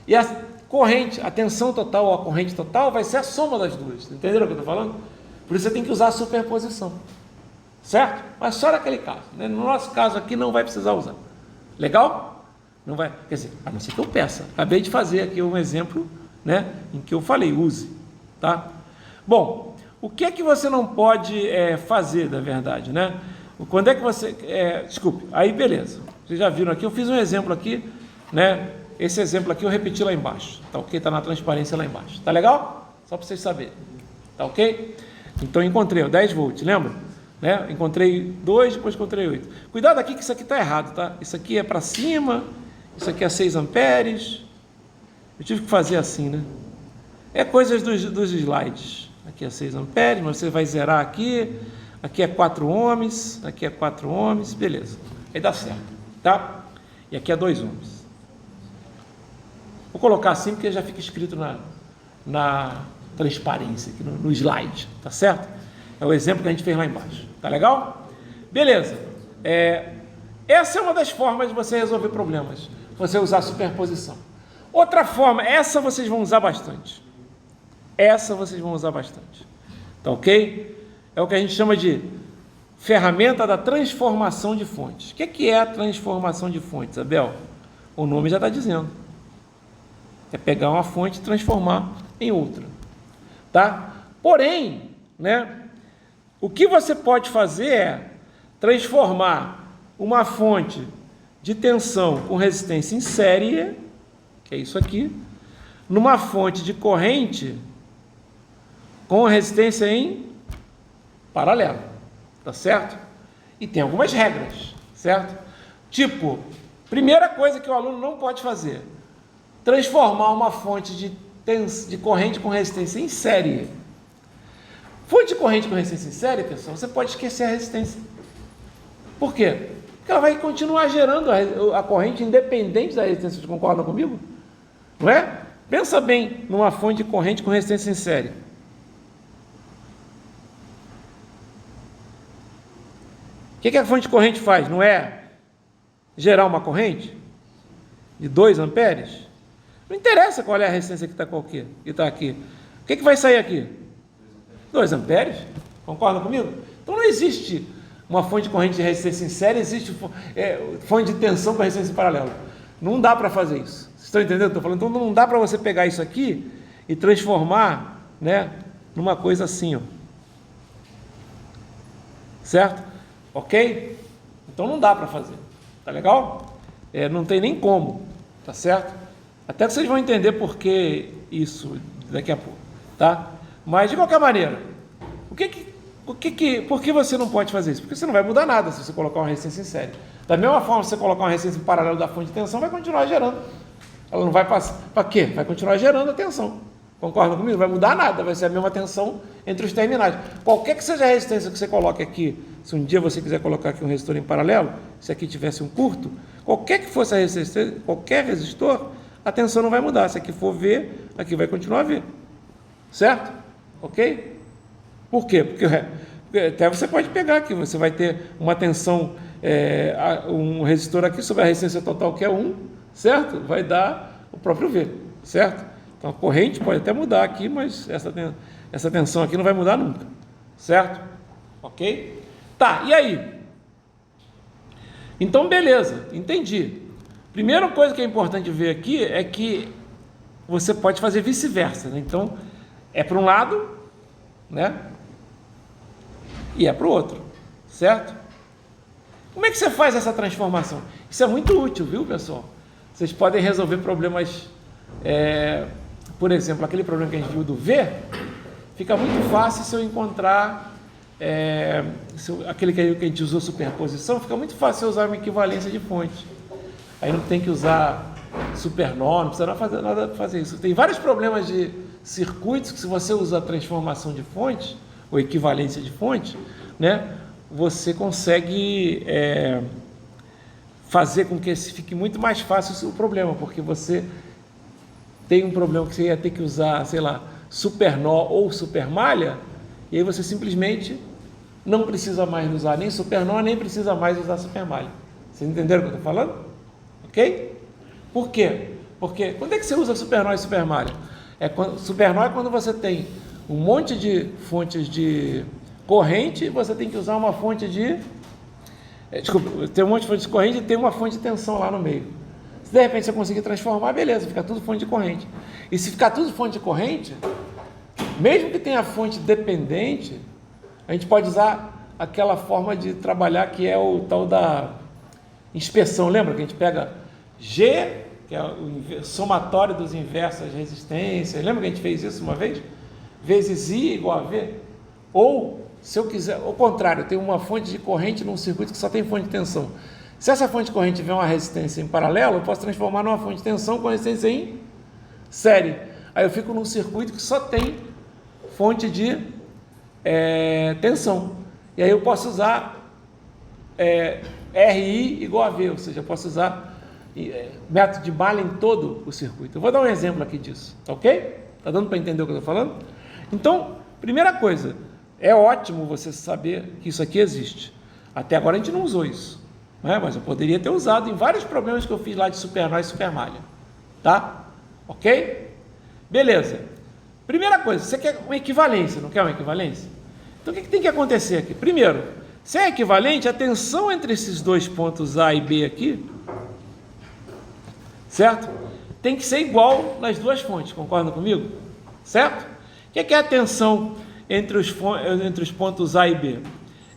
Speaker 1: E a tensão total ou a corrente total vai ser a soma das duas. Entenderam o que eu estou falando? Por isso você tem que usar a superposição. Certo? Mas só naquele caso, né? No nosso caso aqui não vai precisar usar. Legal? Não vai, quer dizer, a não ser que eu peça. Acabei de fazer aqui um exemplo, né, em que eu falei, use. Tá? Bom, o que é que você não pode fazer, na verdade, né? Quando é que você... desculpe, aí beleza. Vocês já viram aqui, eu fiz um exemplo aqui, né? Esse exemplo aqui eu repeti lá embaixo. Tá ok? Está na transparência lá embaixo. Tá legal? Só para vocês saberem. Tá ok? Então encontrei 10 volts, lembra? Né? Encontrei 2, depois encontrei 8. Cuidado aqui que isso aqui está errado, tá? Isso aqui é para cima, isso aqui é 6 amperes. Eu tive que fazer assim, né? É coisas dos slides. Aqui é 6 amperes, mas você vai zerar aqui. Aqui é 4 ohms, aqui é 4 ohms, beleza. Aí dá certo, tá? E aqui é 2 ohms. Vou colocar assim porque já fica escrito na transparência, aqui no slide, tá certo? É o exemplo que a gente fez lá embaixo, tá legal? Beleza. Essa é uma das formas de você resolver problemas, você usar superposição. Outra forma, essa vocês vão usar bastante. Tá ok? É o que a gente chama de ferramenta da transformação de fontes. O que é a transformação de fontes, Abel? O nome já está dizendo. É pegar uma fonte e transformar em outra. Tá? Porém, né, o que você pode fazer é transformar uma fonte de tensão com resistência em série, que é isso aqui, numa fonte de corrente com resistência em paralelo, tá certo? E tem algumas regras, certo? Tipo, primeira coisa que o aluno não pode fazer, transformar uma fonte de corrente com resistência em série. Fonte de corrente com resistência em série, pessoal, você pode esquecer a resistência. Por quê? Porque ela vai continuar gerando a corrente independente da resistência. Vocês concordam comigo? Não é? Pensa bem numa fonte de corrente com resistência em série. O que a fonte de corrente faz? Não é gerar uma corrente de 2 amperes? Não interessa qual é a resistência que está aqui. O que vai sair aqui? 2 amperes? Concordam comigo? Então não existe uma fonte de corrente de resistência em série, existe fonte de tensão com resistência em paralelo. Não dá para fazer isso. Vocês estão entendendo o que eu estou falando? Então não dá para você pegar isso aqui e transformar, né, numa coisa assim, ó. Certo? Ok? Então não dá para fazer, tá legal? Não tem nem como, tá certo? Até que vocês vão entender por que isso daqui a pouco, tá? Mas de qualquer maneira, por que você não pode fazer isso? Porque você não vai mudar nada se você colocar uma resistência em série. Da mesma forma, se você colocar uma resistência em paralelo da fonte de tensão, vai continuar gerando. Ela não vai passar. Para quê? Vai continuar gerando a tensão. Concorda comigo? Não vai mudar nada, vai ser a mesma tensão entre os terminais. Qualquer que seja a resistência que você coloque aqui, se um dia você quiser colocar aqui um resistor em paralelo, se aqui tivesse um curto, qualquer que fosse a resistência, qualquer resistor, a tensão não vai mudar. Se aqui for V, aqui vai continuar V. Certo? Ok? Por quê? Porque até você pode pegar aqui, você vai ter uma tensão, um resistor aqui sobre a resistência total que é 1, certo? Vai dar o próprio V, certo? Então a corrente pode até mudar aqui, mas essa tensão aqui não vai mudar nunca, certo? Ok? Tá, e aí? Então beleza, entendi. Primeira coisa que é importante ver aqui é que você pode fazer vice-versa, né? Então é para um lado, né? E é para o outro, certo? Como é que você faz essa transformação? Isso é muito útil, viu, pessoal? Vocês podem resolver problemas, por exemplo, aquele problema que a gente viu do V, fica muito fácil se eu encontrar, aquele que a gente usou superposição, fica muito fácil se eu usar uma equivalência de fonte. Aí não tem que usar supernó, não precisa nada para fazer isso. Tem vários problemas de circuitos que, se você usa a transformação de fonte, ou equivalência de fonte, né, você consegue fazer com que fique muito mais fácil o problema, porque você tem um problema que você ia ter que usar, sei lá, supernó ou supermalha, e aí você simplesmente não precisa mais usar nem supernó, nem precisa mais usar supermalha. Vocês entenderam o que eu estou falando? Ok? Por quê? Porque quando é que você usa supernó e supermalha? Supernó é quando você tem um monte de fontes de corrente, você tem que usar uma fonte de... tem um monte de fonte de corrente e tem uma fonte de tensão lá no meio. Se de repente você conseguir transformar, beleza, fica tudo fonte de corrente. E se ficar tudo fonte de corrente, mesmo que tenha fonte dependente, a gente pode usar aquela forma de trabalhar que é o tal da inspeção. Lembra que a gente pega G, que é o somatório dos inversos das resistências, lembra que a gente fez isso uma vez? Vezes I igual a V. Ou, se eu quiser, ao contrário, eu tenho uma fonte de corrente num circuito que só tem fonte de tensão. Se essa fonte de corrente tiver uma resistência em paralelo, eu posso transformar numa fonte de tensão com resistência em série. Aí eu fico num circuito que só tem fonte de tensão. E aí eu posso usar RI igual a V, ou seja, eu posso usar método de Bala em todo o circuito. Eu vou dar um exemplo aqui disso, tá ok? Tá dando para entender o que eu estou falando? Então, primeira coisa, é ótimo você saber que isso aqui existe. Até agora a gente não usou isso, né? Mas eu poderia ter usado em vários problemas que eu fiz lá de supernó e supermalha, tá? Ok? Beleza. Primeira coisa, você quer uma equivalência, não quer uma equivalência? Então o que tem que acontecer aqui? Primeiro, se é equivalente, a tensão entre esses dois pontos A e B aqui, certo? Tem que ser igual nas duas fontes, concordam comigo? Certo? O que é a tensão entre os pontos A e B?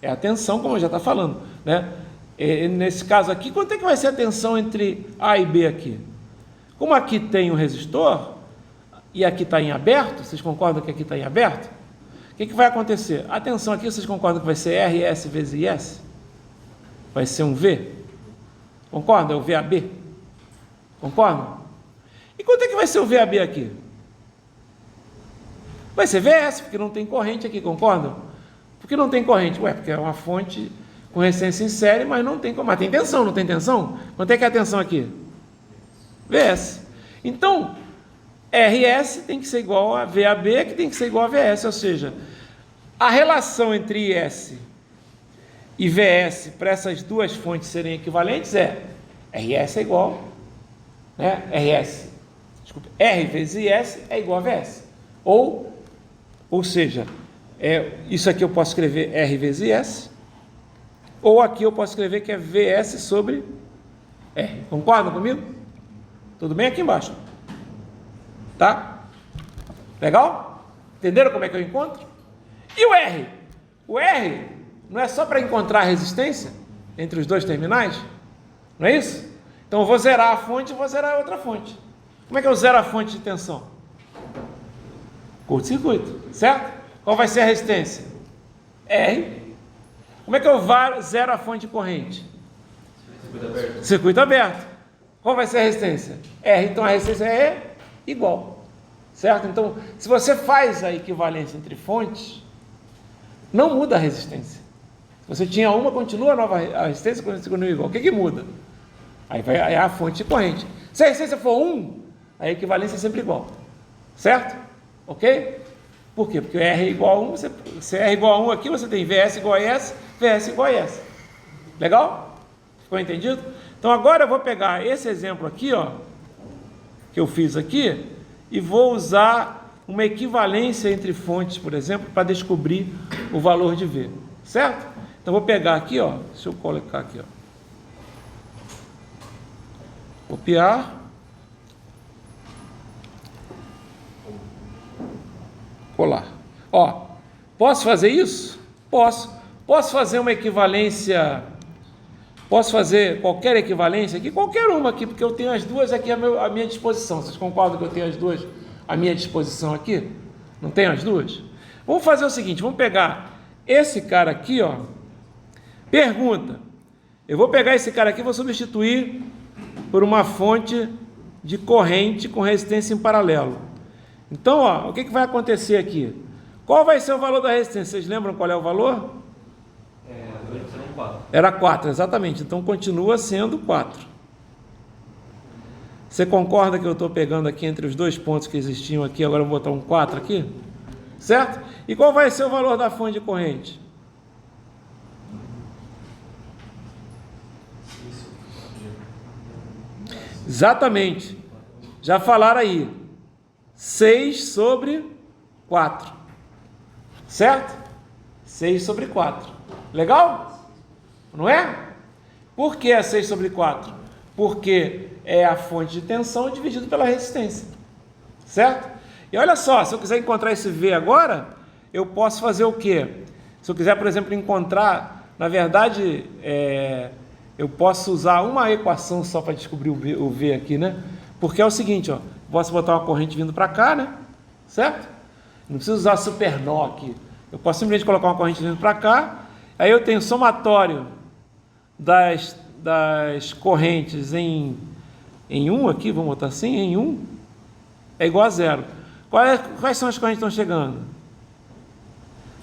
Speaker 1: É a tensão, como eu já está falando, né? Nesse caso aqui, quanto é que vai ser a tensão entre A e B aqui? Como aqui tem um resistor, e aqui está em aberto, vocês concordam que aqui está em aberto? O que vai acontecer? A tensão aqui, vocês concordam que vai ser RS vezes IS? Vai ser um V? Concordam? É o VAB? Concordam? E quanto é que vai ser o VAB aqui? Vai ser VS, porque não tem corrente aqui, concordam? Por que não tem corrente? Ué, porque é uma fonte com resistência em série, mas não tem como. Mas tem tensão, não tem tensão? Quanto é que é a tensão aqui? VS. Então, RS tem que ser igual a VAB, que tem que ser igual a VS, ou seja, a relação entre IS e VS para essas duas fontes serem equivalentes RS é igual, né? R vezes IS é igual a VS. Ou seja, isso aqui eu posso escrever R vezes IS, ou aqui eu posso escrever que é VS sobre R. Concordam comigo? Tudo bem aqui embaixo? Tá? Legal? Entenderam como é que eu encontro? E o R? O R não é só para encontrar a resistência? entre os dois terminais? Não é isso? Então eu vou zerar a fonte e vou zerar a outra fonte. Como é que eu zero a fonte de tensão? Curto-circuito, certo? Qual vai ser a resistência? R. Como é que eu zero a fonte de corrente?
Speaker 2: Circuito aberto.
Speaker 1: Circuito aberto. Qual vai ser a resistência? R. Então a resistência é igual, certo? Então, se você faz a equivalência entre fontes, não muda a resistência. Se você tinha uma, continua a resistência continua igual. O que muda? Aí vai a fonte de corrente. Se a resistência for 1, a equivalência é sempre igual, certo? Ok? Por quê? Porque R é igual a 1, se R é igual a 1 aqui, você tem VS igual a S, VS igual a S. Legal? Ficou entendido? Então agora eu vou pegar esse exemplo aqui, ó, que eu fiz aqui, e vou usar uma equivalência entre fontes, por exemplo, para descobrir o valor de V, certo? Então vou pegar aqui, ó, deixa eu colocar aqui, ó, copiar, colar. Ó, posso fazer isso? Posso. Posso fazer uma equivalência, posso fazer qualquer equivalência aqui, qualquer uma aqui, porque eu tenho as duas aqui à minha disposição. Vocês concordam que eu tenho as duas à minha disposição aqui? Não tenho as duas? Vamos fazer o seguinte, vamos pegar esse cara aqui, ó. Pergunta. Eu vou pegar esse cara aqui e vou substituir por uma fonte de corrente com resistência em paralelo. Então, ó, o que vai acontecer aqui? Qual vai ser o valor da resistência? Vocês lembram qual é o valor? Era 4, exatamente. Então, continua sendo 4. Você concorda que eu estou pegando aqui entre os dois pontos que existiam aqui, agora eu vou botar um 4 aqui? Certo? E qual vai ser o valor da fonte de corrente? Exatamente. Já falaram aí. 6 sobre 4. Certo? 6 sobre 4. Legal? Não é? Por que é 6 sobre 4? Porque é a fonte de tensão dividido pela resistência. Certo? E olha só, se eu quiser encontrar esse V agora, eu posso fazer o quê? Se eu quiser, por exemplo, encontrar, na verdade, eu posso usar uma equação só para descobrir o V aqui, né? Porque é o seguinte, ó, posso botar uma corrente vindo para cá, né? Certo? Não preciso usar super nó aqui. Eu posso simplesmente colocar uma corrente vindo para cá, aí eu tenho somatório das correntes em 1 aqui, vamos botar assim, em 1, é igual a 0. Quais são as correntes que estão chegando?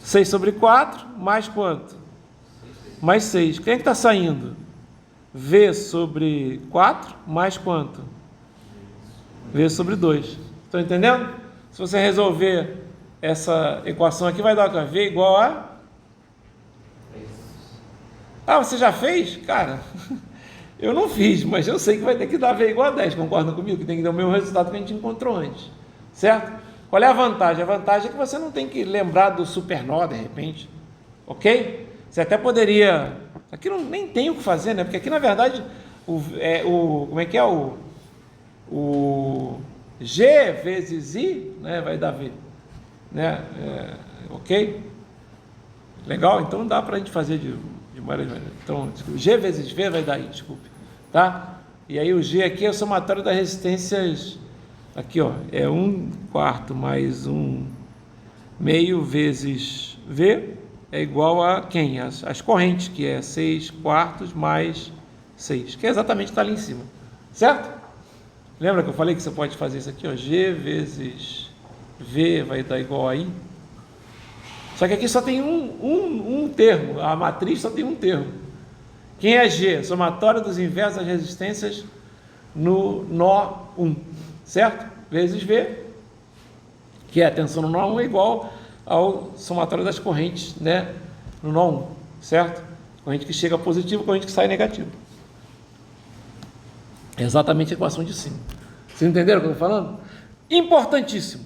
Speaker 1: 6 sobre 4, mais quanto? Mais 6. Quem é que está saindo? V sobre 4, mais quanto? V sobre 2. Estão entendendo? Se você resolver essa equação aqui, vai dar o V igual a... Ah, você já fez? Cara, eu não fiz, mas eu sei que vai ter que dar V igual a 10, concordam comigo? Que tem que dar o mesmo resultado que a gente encontrou antes, certo? Qual é a vantagem? A vantagem é que você não tem que lembrar do supernó, de repente, ok? Você até poderia... Aqui nem tem o que fazer, né? Porque aqui, na verdade, como é que é? O G vezes I, né? Vai dar V, né? Ok? Legal? Então dá para a gente fazer de várias maneiras. Então, G vezes V vai dar I, desculpe, tá? E aí o G aqui é o somatório das resistências, aqui, ó, é 1/4 mais 1/2 vezes V é igual a quem? As correntes, que é 6/4 mais 6, que é exatamente está ali em cima, certo? Lembra que eu falei que você pode fazer isso aqui, ó, G vezes V vai dar igual a I? Só que aqui só tem um termo, a matriz só tem um termo. Quem é G? Somatório dos inversos das resistências no nó 1, certo? Vezes V, que é a tensão no nó 1, é igual ao somatório das correntes, né, no nó 1, certo? Corrente que chega positivo, corrente que sai negativo. É exatamente a equação de cima. Vocês entenderam o que eu estou falando? Importantíssimo.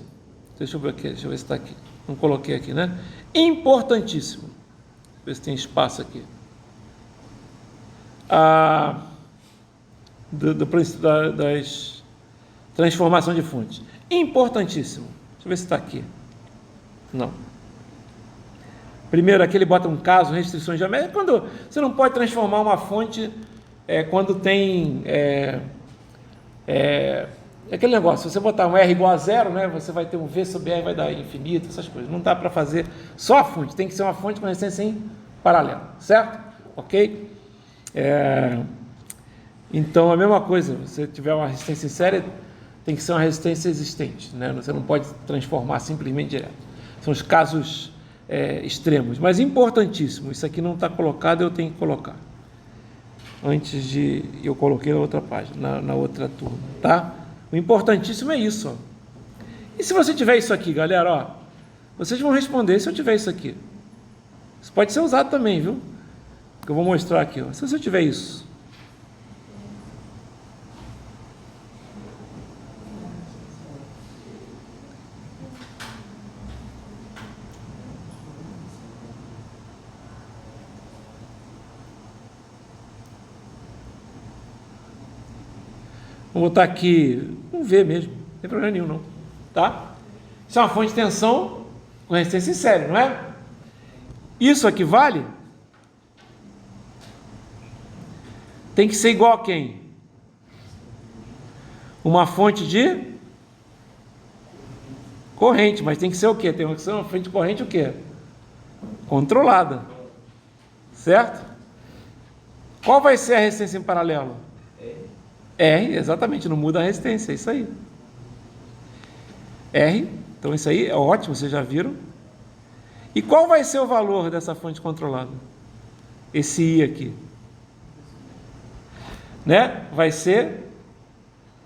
Speaker 1: Deixa eu ver aqui, deixa eu ver se está aqui. Não coloquei aqui, né? Importantíssimo. Deixa eu ver se tem espaço aqui. Das transformação de fontes. Importantíssimo. Deixa eu ver se está aqui. Não. Primeiro aqui ele bota um caso, restrições geométricas, quando você não pode transformar uma fonte quando tem aquele negócio, se você botar um R igual a zero, né, você vai ter um V sobre R, vai dar infinito, essas coisas. Não dá para fazer só a fonte, tem que ser uma fonte com resistência em paralelo, certo? Ok? Então, a mesma coisa, se você tiver uma resistência em série, tem que ser uma resistência existente, né? Você não pode transformar simplesmente direto. São os casos extremos, mas importantíssimo. Isso aqui não está colocado, eu tenho que colocar. Antes de... Eu coloquei na outra página, na outra turma, tá? O importantíssimo é isso, ó. E se você tiver isso aqui, galera, ó, vocês vão responder se eu tiver isso aqui. Isso pode ser usado também, viu? Que eu vou mostrar aqui, ó. Se você tiver isso. Vou botar aqui um V mesmo, não tem problema nenhum não, tá? Isso é uma fonte de tensão com resistência em série, não é? Isso aqui vale? Tem que ser igual a quem? Uma fonte de corrente, mas tem que ser o quê? Tem que ser uma fonte de corrente o quê? Controlada, certo? Qual vai ser a resistência em paralelo? R, exatamente, não muda a resistência, é isso aí. R, então isso aí é ótimo, vocês já viram. E qual vai ser o valor dessa fonte controlada? Esse I aqui. Né? Vai ser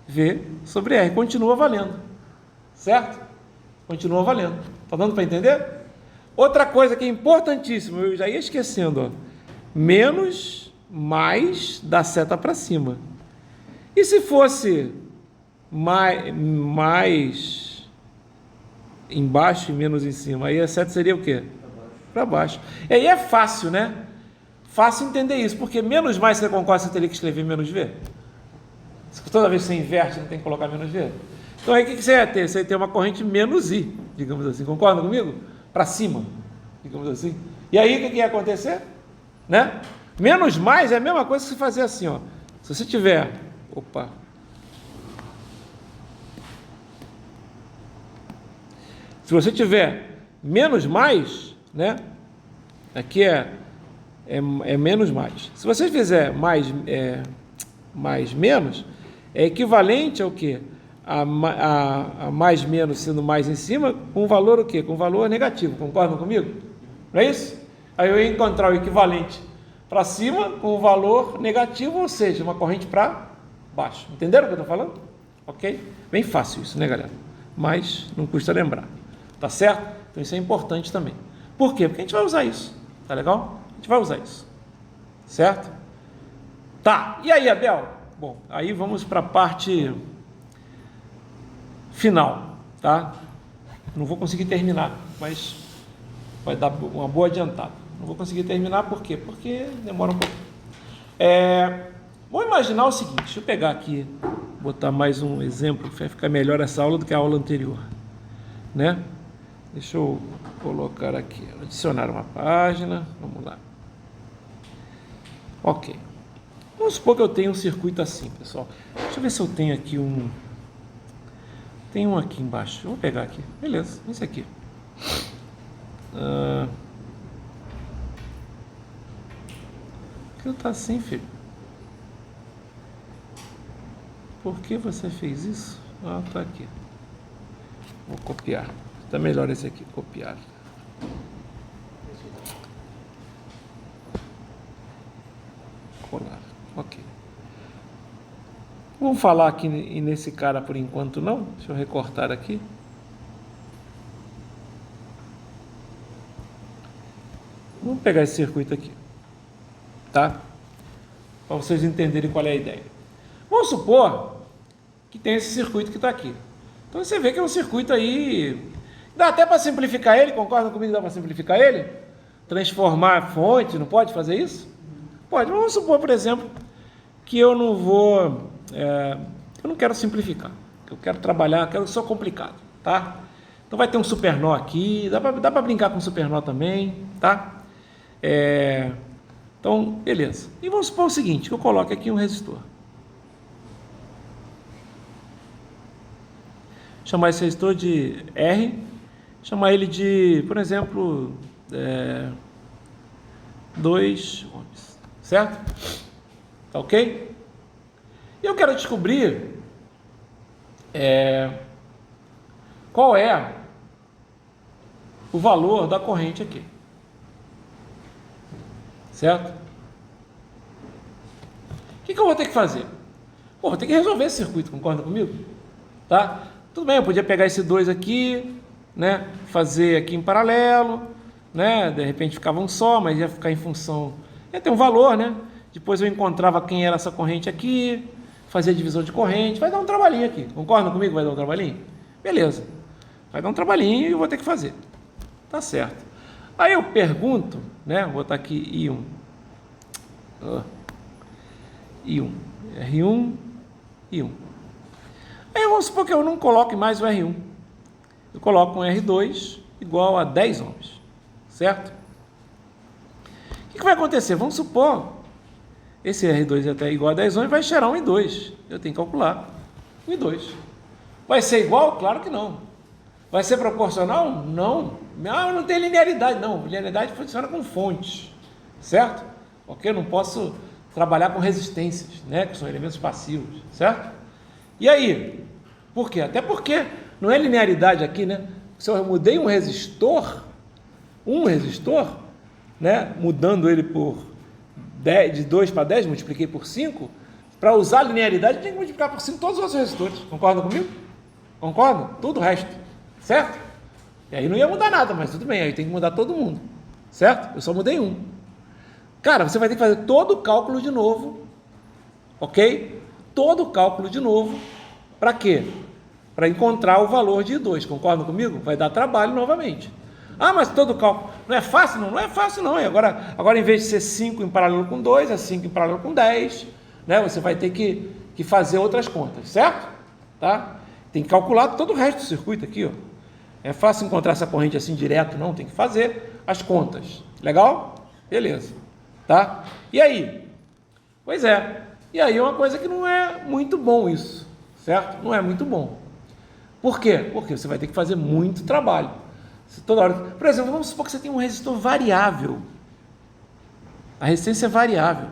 Speaker 1: V sobre R, continua valendo. Certo? Continua valendo. Tá dando para entender? Outra coisa que é importantíssima, eu já ia esquecendo, ó. Menos, mais, da seta para cima. E se fosse mais embaixo e menos em cima? Aí a seta seria o quê? Para baixo. E aí é fácil, né? Fácil entender isso, porque menos mais você concorda, você teria que escrever menos V. Toda vez que você inverte, não tem que colocar menos V. Então aí o que você ia ter? Você ia ter uma corrente menos I, digamos assim. Concorda comigo? Para cima, digamos assim. E aí o que ia acontecer? Né? Menos mais é a mesma coisa que você fazer assim, ó. Se você tiver... Opa! Se você tiver menos mais, né? Aqui é menos mais. Se você fizer mais menos, é equivalente ao quê? A mais menos sendo mais em cima, com valor o quê? Com valor negativo. Concordam comigo? Não é isso? Aí eu ia encontrar o equivalente para cima com o valor negativo, ou seja, uma corrente para baixo. Entenderam o que eu estou falando? Ok? Bem fácil isso, né, galera? Mas não custa lembrar. Tá certo? Então isso é importante também. Por quê? Porque a gente vai usar isso. Tá legal? A gente vai usar isso. Certo? Tá. E aí, Abel? Bom, aí vamos para a parte final, tá? Não vou conseguir terminar, mas vai dar uma boa adiantada. Não vou conseguir terminar por quê? Porque demora um pouco. Vamos imaginar o seguinte, deixa eu pegar aqui, botar mais um exemplo, que vai ficar melhor essa aula do que a aula anterior, né? Deixa eu colocar aqui, adicionar uma página, vamos lá. Ok. Vamos supor que eu tenho um circuito assim, pessoal. Deixa eu ver se eu tenho aqui um... Tem um aqui embaixo, eu vou pegar aqui, beleza, esse aqui. Por que tá assim, filho? Por que você fez isso? Ah, tá aqui. Vou copiar. Tá melhor esse aqui, copiar. Colar. Ok. Vamos falar aqui nesse cara por enquanto não? Deixa eu recortar aqui. Vamos pegar esse circuito aqui. Tá? Para vocês entenderem qual é a ideia. Vamos supor que tem esse circuito que está aqui. Então você vê que é um circuito aí... Dá até para simplificar ele, concordam comigo que dá para simplificar ele? Transformar a fonte, não pode fazer isso? Pode. Vamos supor, por exemplo, que eu não vou... eu não quero simplificar. Eu quero trabalhar, quero só complicado, tá? Então vai ter um supernó aqui, dá para brincar com supernó também, tá? Então, beleza. E vamos supor o seguinte, que eu coloque aqui um resistor. Chamar esse resistor de R, chamar ele de, por exemplo, 2 ohms, certo? Tá ok? E eu quero descobrir qual é o valor da corrente aqui, certo? O que eu vou ter que fazer? Pô, vou ter que resolver esse circuito, concorda comigo? Tá? Tudo bem, eu podia pegar esse 2 aqui, né? Fazer aqui em paralelo, né? De repente ficava um só, mas ia ficar em função, ia ter um valor, né? Depois eu encontrava quem era essa corrente aqui, fazia divisão de corrente, vai dar um trabalhinho aqui, concorda comigo? Vai dar um trabalhinho? Beleza, vai dar um trabalhinho e eu vou ter que fazer, tá certo. Aí eu pergunto, né? Vou botar aqui I1, R1, I1. Aí vamos supor que eu não coloque mais o R1, eu coloco um R2 igual a 10 ohms, certo? O que vai acontecer? Vamos supor, esse R2 até igual a 10 ohms vai gerar 1 e 2, eu tenho que calcular 1 e 2. Vai ser igual? Claro que não. Vai ser proporcional? Não. Não tem linearidade, não. Linearidade funciona com fontes, certo? Ok? Eu não posso trabalhar com resistências, né? Que são elementos passivos, certo? E aí? Por quê? Até porque não é linearidade aqui, né? Se eu mudei um resistor, né? Mudando ele por 10, de 2 para 10, multipliquei por 5, para usar a linearidade, tem que multiplicar por 5 todos os outros resistores. Concordam comigo? Concordam? Tudo o resto, certo? E aí não ia mudar nada, mas tudo bem, aí tem que mudar todo mundo, certo? Eu só mudei um. Cara, você vai ter que fazer todo o cálculo de novo, ok? Todo o cálculo de novo, para quê? Para encontrar o valor de I2, concordam comigo? Vai dar trabalho novamente. Ah, mas todo o cálculo, não é fácil? Não é fácil não, agora em vez de ser 5 em paralelo com 2, é 5 em paralelo com 10, né? Você vai ter que fazer outras contas, certo? Tá? Tem que calcular todo o resto do circuito aqui, ó. É fácil encontrar essa corrente assim direto, não, tem que fazer as contas. Legal? Beleza. Tá? E aí? Pois é. E aí é uma coisa que não é muito bom isso, certo? Não é muito bom. Por quê? Porque você vai ter que fazer muito trabalho. Toda hora. Por exemplo, vamos supor que você tem um resistor variável. A resistência é variável,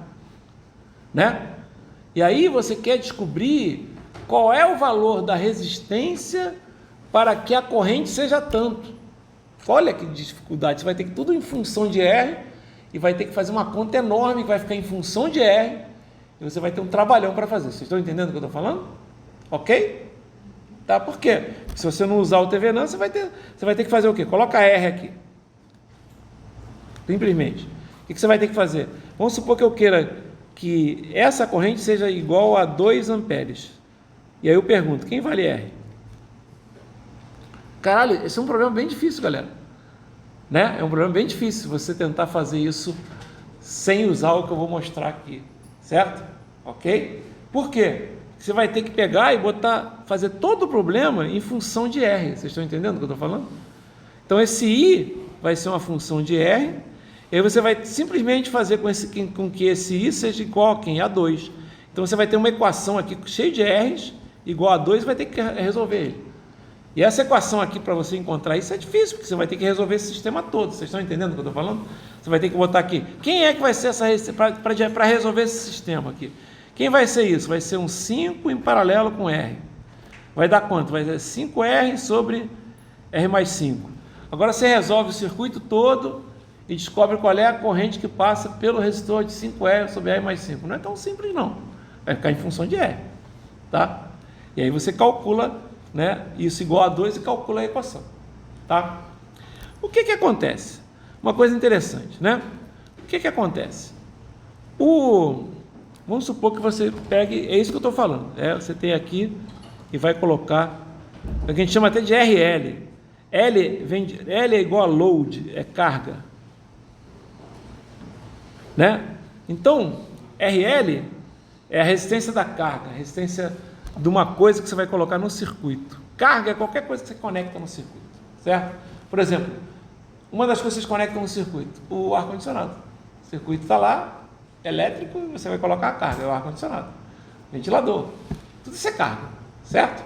Speaker 1: né? E aí você quer descobrir qual é o valor da resistência para que a corrente seja tanto. Olha que dificuldade, você vai ter que tudo em função de R e vai ter que fazer uma conta enorme que vai ficar em função de R e você vai ter um trabalhão para fazer. Vocês estão entendendo o que eu estou falando? Ok? Tá? Por quê? Se você não usar o TVNAN, você vai ter que fazer o quê? Coloca R aqui. Simplesmente. O que você vai ter que fazer? Vamos supor que eu queira que essa corrente seja igual a 2 amperes. E aí eu pergunto, quem vale R? Caralho, esse é um problema bem difícil, galera. Né? É um problema bem difícil você tentar fazer isso sem usar o que eu vou mostrar aqui. Certo? Ok? Por quê? Você vai ter que pegar e fazer todo o problema em função de R. Vocês estão entendendo o que eu estou falando? Então esse I vai ser uma função de R, e aí você vai simplesmente fazer com que esse I seja igual a quem? A 2. Então você vai ter uma equação aqui cheia de R's, igual a 2, e vai ter que resolver ele. E essa equação aqui, para você encontrar isso, é difícil, porque você vai ter que resolver esse sistema todo. Vocês estão entendendo o que eu estou falando? Você vai ter que botar aqui, quem é que vai ser essa para resolver esse sistema aqui? Quem vai ser isso? Vai ser um 5 em paralelo com R. Vai dar quanto? Vai ser 5R sobre R mais 5. Agora você resolve o circuito todo e descobre qual é a corrente que passa pelo resistor de 5R sobre R mais 5. Não é tão simples não. Vai ficar em função de R. Tá? E aí você calcula, né, isso igual a 2 e calcula a equação. Tá? O que acontece? Uma coisa interessante, né? O que acontece? Vamos supor que você pegue, é isso que eu estou falando, você tem aqui e vai colocar, o que a gente chama até de RL. L é igual a load, é carga. Né? Então, RL é a resistência da carga, a resistência de uma coisa que você vai colocar no circuito. Carga é qualquer coisa que você conecta no circuito. certo? Por exemplo, uma das coisas que vocês conectam no circuito, o ar-condicionado. O circuito está lá, elétrico, e você vai colocar a carga, é o ar-condicionado. Ventilador, tudo isso é carga, certo?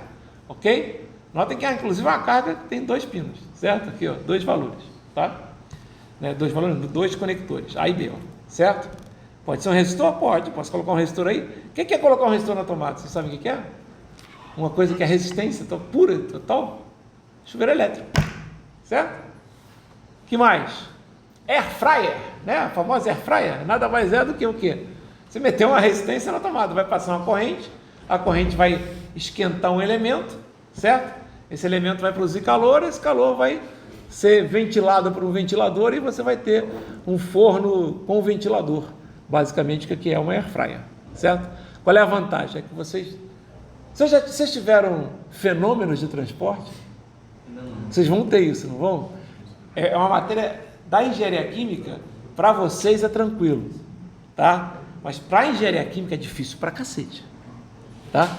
Speaker 1: Ok? Notem que, inclusive, uma carga tem 2 pinos, certo? Aqui, ó, 2 valores, tá? Né? 2 valores, 2 conectores, A e B, ó, certo? Pode ser um resistor? Pode. Posso colocar um resistor aí? O que é colocar um resistor na tomada? Vocês sabem o que é? Uma coisa que é resistência pura, total. Chuveiro elétrico, certo? Que mais? Air fryer, né? A famosa air fryer, nada mais é do que o quê? Você meteu uma resistência na tomada, vai passar uma corrente, a corrente vai esquentar um elemento, certo? Esse elemento vai produzir calor, esse calor vai ser ventilado por um ventilador e você vai ter um forno com ventilador, basicamente, que é uma air fryer, certo? Qual é a vantagem? É que vocês tiveram fenômenos de transporte?
Speaker 2: Não.
Speaker 1: Vocês vão ter isso, não vão? É uma matéria da engenharia química, para vocês é tranquilo, tá? Mas para a engenharia química é difícil pra cacete, tá?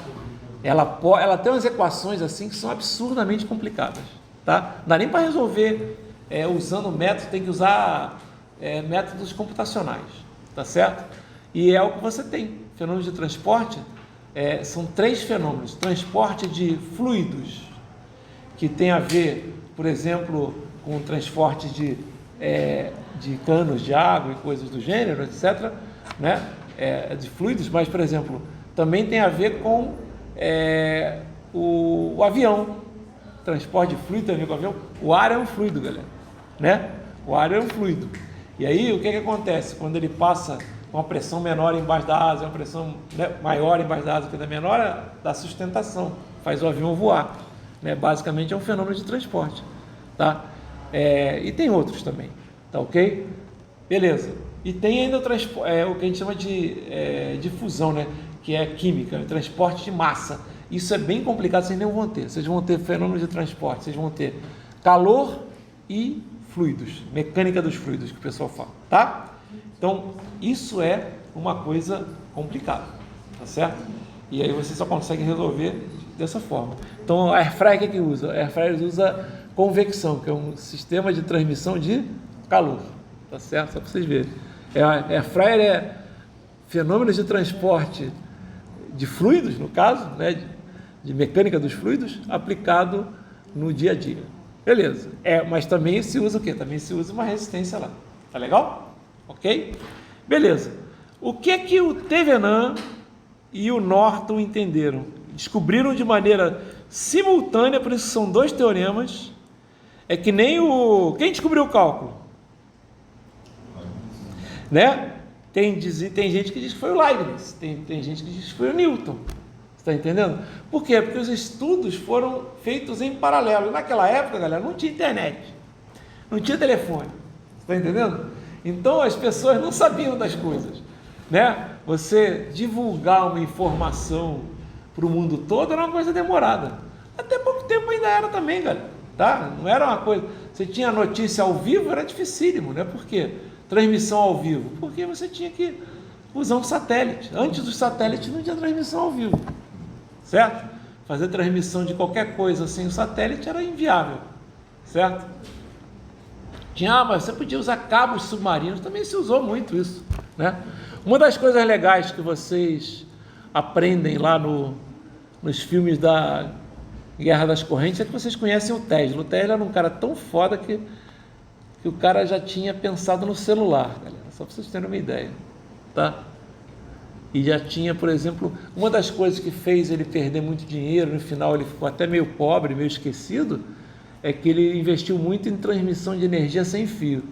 Speaker 1: Ela tem umas equações assim que são absurdamente complicadas, tá? Não dá nem para resolver usando métodos, tem que usar métodos computacionais, tá certo? E é o que você tem. Fenômenos de transporte são 3 fenômenos. Transporte de fluidos, que tem a ver, por exemplo, com o transporte de canos de água e coisas do gênero, etc., né? De fluidos, mas, por exemplo, também tem a ver com o avião. Transporte de fluido tem a ver com o avião. O ar é um fluido, galera, né? O ar é um fluido. E aí, o que acontece? Quando ele passa com uma pressão menor embaixo da asa, uma pressão maior embaixo da asa que da menor, dá sustentação, faz o avião voar, né? Basicamente é um fenômeno de transporte, tá? E tem outros também, tá ok? Beleza. E tem ainda o que a gente chama de difusão, né? Que é química, transporte de massa. Isso é bem complicado, vocês nem vão ter. Vocês vão ter fenômenos de transporte, vocês vão ter calor e fluidos, mecânica dos fluidos, que o pessoal fala, tá? Então, isso é uma coisa complicada, tá certo? E aí você só consegue resolver dessa forma. Então, a airfryer, o que usa? A airfryer usa convecção, que é um sistema de transmissão de calor, tá certo? Só para vocês verem. A airfryer é fenômenos de transporte de fluidos, no caso, né, de mecânica dos fluidos, aplicado no dia a dia. Beleza. Mas também se usa o quê? Também se usa uma resistência lá. Tá legal? Ok? Beleza. O que o Thevenin e o Norton entenderam? Descobriram de maneira simultânea, por isso são 2 teoremas, é que nem quem descobriu o cálculo? Né? Tem gente que diz que foi o Leibniz, tem gente que diz que foi o Newton. Está entendendo? Por quê? Porque os estudos foram feitos em paralelo. Naquela época, galera, não tinha internet, não tinha telefone. Está entendendo? Então as pessoas não sabiam das coisas, né? Você divulgar uma informação para o mundo todo era uma coisa demorada. Até pouco tempo ainda era também, galera. Tá? Não era uma coisa. Você tinha notícia ao vivo, era dificílimo, né? Por quê? Transmissão ao vivo? Porque você tinha que usar um satélite. Antes dos satélites não tinha transmissão ao vivo, certo? Fazer transmissão de qualquer coisa sem o satélite era inviável, certo? Mas você podia usar cabos submarinos, também se usou muito isso, né? Uma das coisas legais que vocês aprendem lá nos filmes da Guerra das Correntes é que vocês conhecem o Tesla. O Tesla era um cara tão foda que o cara já tinha pensado no celular, galera, só para vocês terem uma ideia, tá? E já tinha, por exemplo, uma das coisas que fez ele perder muito dinheiro, no final ele ficou até meio pobre, meio esquecido, é que ele investiu muito em transmissão de energia sem fio.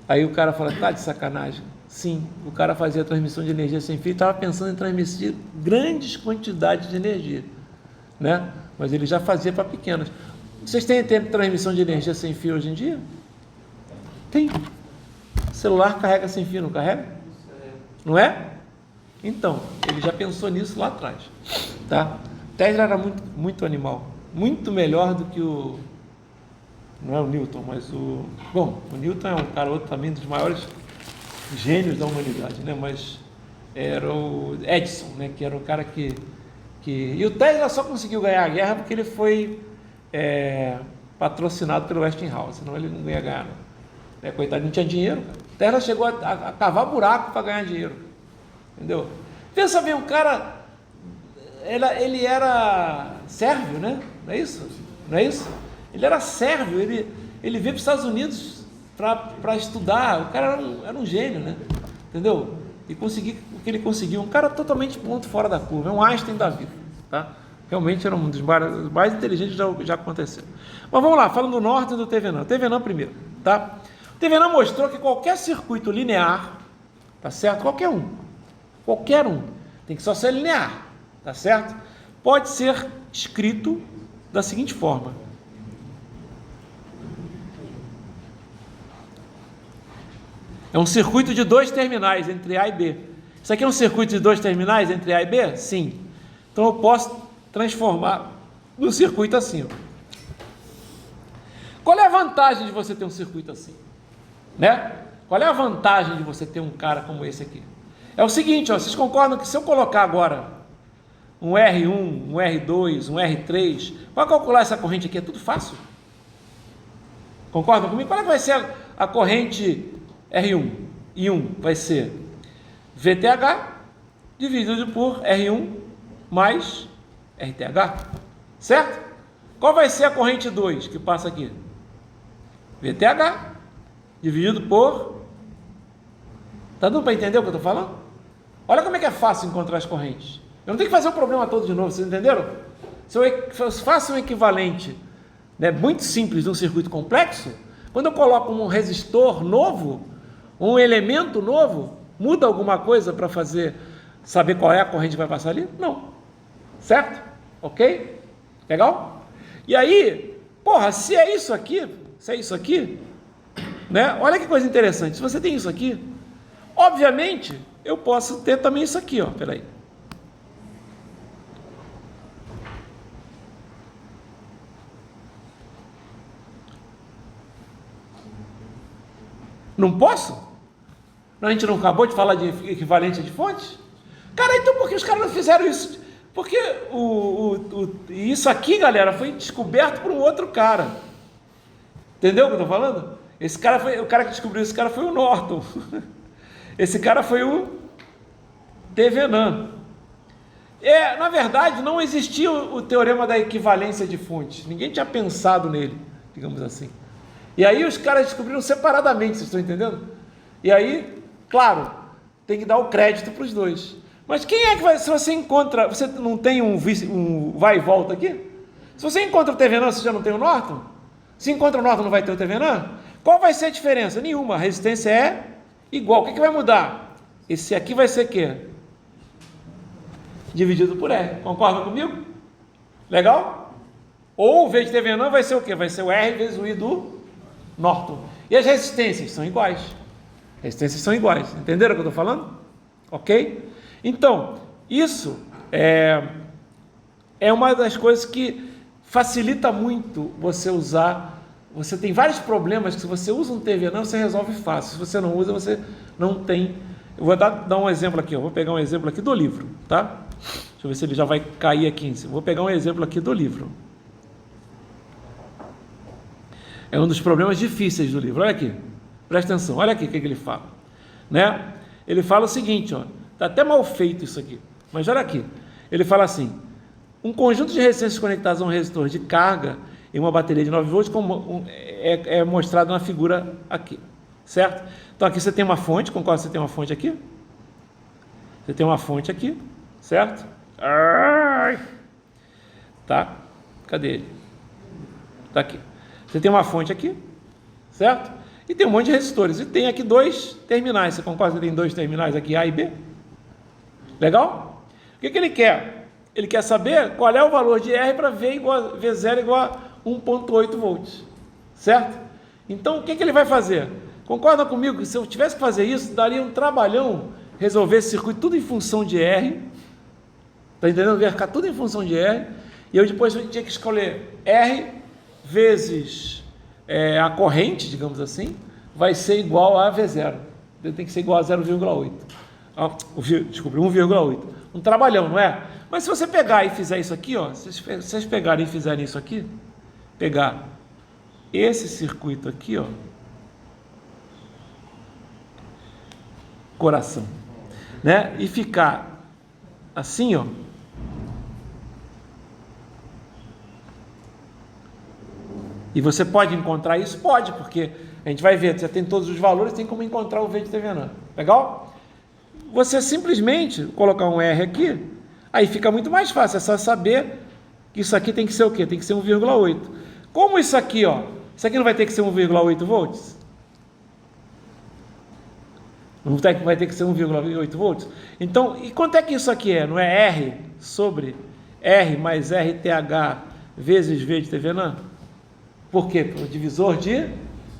Speaker 1: Aí o cara fala, tá de sacanagem? Sim, o cara fazia transmissão de energia sem fio e estava pensando em transmitir grandes quantidades de energia, né? Mas ele já fazia para pequenas. Vocês têm transmissão de energia sem fio hoje em dia? Tem. O celular carrega sem fio, não carrega? Não é? Então, ele já pensou nisso lá atrás, tá? Tesla era muito, muito animal, muito melhor do que não é o Newton, mas o Newton é um cara outro também dos maiores gênios da humanidade, né? Mas era o Edison, né? Que era um cara que... E o Tesla só conseguiu ganhar a guerra porque ele foi patrocinado pelo Westinghouse, senão ele não ia ganhar. Não. Coitado, não tinha dinheiro. Cara. A Tesla chegou a cavar buraco para ganhar dinheiro. Entendeu? Pensa bem, um cara, ele era sérvio, né? Não é isso? Não é isso? Ele era sérvio, ele veio para os Estados Unidos para estudar. O cara era um gênio, né? Entendeu? E conseguiu o que ele conseguiu. Um cara totalmente ponto fora da curva. É um Einstein da vida, tá? Realmente era um dos mais inteligentes que já aconteceu. Mas vamos lá, falando do Norton e do Thevenin. O Thevenin primeiro, tá? O Thevenin mostrou que qualquer circuito linear, tá certo? Qualquer um, tem que só ser linear, tá certo? Pode ser escrito da seguinte forma. É um circuito de 2 terminais entre A e B. Isso aqui é um circuito de 2 terminais entre A e B? Sim. Então eu posso transformar no circuito assim. Ó. Qual é a vantagem de você ter um circuito assim? Né? Qual é a vantagem de você ter um cara como esse aqui? É o seguinte, ó, vocês concordam que se eu colocar agora um R1, um R2, um R3, para calcular essa corrente aqui é tudo fácil? Concordam comigo? Qual é que vai ser a corrente R1? I1 vai ser VTH dividido por R1 mais RTH, certo? Qual vai ser a corrente 2 que passa aqui? VTH dividido por... Tá dando para entender o que eu estou falando? Olha como é que é fácil encontrar as correntes. Eu não tenho que fazer o problema todo de novo, vocês entenderam? Se eu faço um equivalente, né, muito simples de um circuito complexo, quando eu coloco um resistor novo, um elemento novo, muda alguma coisa para saber qual é a corrente que vai passar ali? Não. Certo? Ok? Legal? E aí, porra, se é isso aqui, né? Olha que coisa interessante. Se você tem isso aqui, obviamente, eu posso ter também isso aqui, ó. Peraí. Não posso? A gente não acabou de falar de equivalência de fontes? Cara, então por que os caras não fizeram isso? Porque isso aqui, galera, foi descoberto por um outro cara. Entendeu o que eu estou falando? O cara que descobriu esse cara foi o Norton. Esse cara foi o Thevenin. Na verdade, não existia o teorema da equivalência de fontes. Ninguém tinha pensado nele, digamos assim. E aí os caras descobriram separadamente, vocês estão entendendo? E aí, claro, tem que dar o crédito para os dois. Mas quem é que vai, se você encontra, você não tem um vai e volta aqui? Se você encontra o Thevenin, você já não tem o Norton? Se encontra o Norton, não vai ter o Thevenin? Qual vai ser a diferença? Nenhuma, a resistência é igual. O que vai mudar? Esse aqui vai ser o quê? Dividido por R. Concordam comigo? Legal? Ou o V de Thevenin vai ser o quê? Vai ser o R vezes o I do Norton. E as resistências são iguais. Resistências são iguais. Entenderam o que eu estou falando? Ok? Então, isso é uma das coisas que facilita muito você usar. Você tem vários problemas que se você usa um Thevenin, você resolve fácil. Se você não usa, você não tem. Eu vou dar um exemplo aqui. Eu vou pegar um exemplo aqui do livro, tá? Deixa eu ver se ele já vai cair aqui em cima. Vou pegar um exemplo aqui do livro. É um dos problemas difíceis do livro. Olha aqui. Presta atenção. Olha aqui o que ele fala. Né? Ele fala o seguinte, ó. Está até mal feito isso aqui. Mas olha aqui. Ele fala assim. Um conjunto de resistências conectadas a um resistor de carga em uma bateria de 9 volts é mostrado na figura aqui. Certo? Então aqui você tem uma fonte. Concorda que você tem uma fonte aqui? Você tem uma fonte aqui. Certo? Tá? Cadê ele? Tá aqui. Você tem uma fonte aqui. Certo? E tem um monte de resistores. E tem aqui 2 terminais. Você concorda que tem 2 terminais aqui, A e B? Legal? O que ele quer? Ele quer saber qual é o valor de R para V0 igual a 1,8 volts. Certo? Então, o que ele vai fazer? Concorda comigo que se eu tivesse que fazer isso, daria um trabalhão resolver esse circuito tudo em função de R. Está entendendo? Ia ficar tudo em função de R. E eu depois tinha que escolher R vezes a corrente, digamos assim, vai ser igual a V0. Tem que ser igual a 0,8. Desculpa, 1,8. Um trabalhão, não é? Mas se você pegar e fizer isso aqui, ó, se vocês pegarem e fizerem isso aqui, pegar esse circuito aqui, ó, coração, né? E ficar assim, ó. E você pode encontrar isso? Pode, porque a gente vai ver, já tem todos os valores, tem como encontrar o V de Thevenin. Legal? Você simplesmente colocar um R aqui, aí fica muito mais fácil, é só saber que isso aqui tem que ser o quê? Tem que ser 1,8. Como isso aqui, ó, isso aqui não vai ter que ser 1,8 volts? Não vai ter que ser 1,8 volts? Então, e quanto é que isso aqui é? Não é R sobre R mais RTH vezes V de Thevenin? Por quê? Pelo divisor de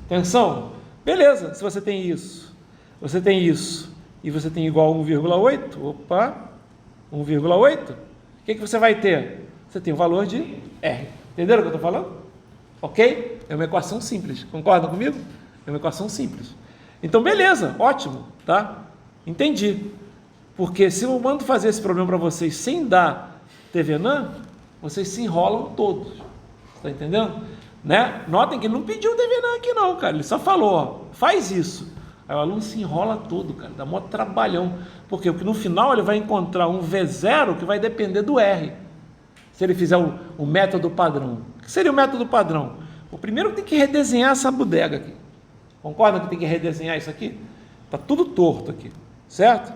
Speaker 1: tensão. Beleza, se você tem isso e você tem igual a 1,8, opa, 1,8, o que você vai ter? Você tem o valor de R. Entenderam o que eu estou falando? Ok? É uma equação simples. Concordam comigo? É uma equação simples. Então, beleza, ótimo, tá? Entendi. Porque se eu mando fazer esse problema para vocês sem dar Thevenin, vocês se enrolam todos. Está entendendo? Né? Notem que ele não pediu o Thevenin aqui não, cara. Ele só falou, ó, faz isso. Aí o aluno se enrola todo, cara. Dá mó trabalhão. Por quê? Porque no final ele vai encontrar um V0 que vai depender do R. Se ele fizer o método padrão. O que seria o método padrão? O primeiro tem que redesenhar essa bodega aqui. Concorda que tem que redesenhar isso aqui? Está tudo torto aqui, certo?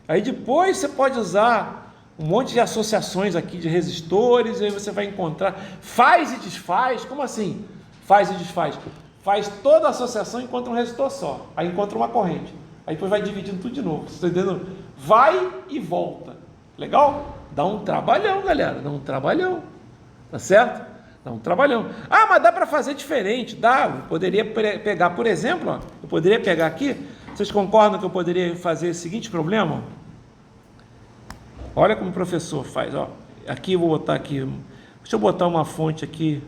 Speaker 1: Aí depois você pode usar um monte de associações aqui de resistores, aí você vai encontrar, faz e desfaz, como assim? Faz e desfaz. Faz toda a associação e encontra um resistor só, aí encontra uma corrente, aí depois vai dividindo tudo de novo, você está entendendo? Vai e volta, legal? Dá um trabalhão, galera, dá um trabalhão, tá certo? Dá um trabalhão. Ah, mas dá para fazer diferente, dá, eu poderia pegar, por exemplo, ó, eu poderia pegar aqui, vocês concordam que eu poderia fazer o seguinte problema? Olha como o professor faz, ó. Aqui eu vou botar aqui, deixa eu botar uma fonte aqui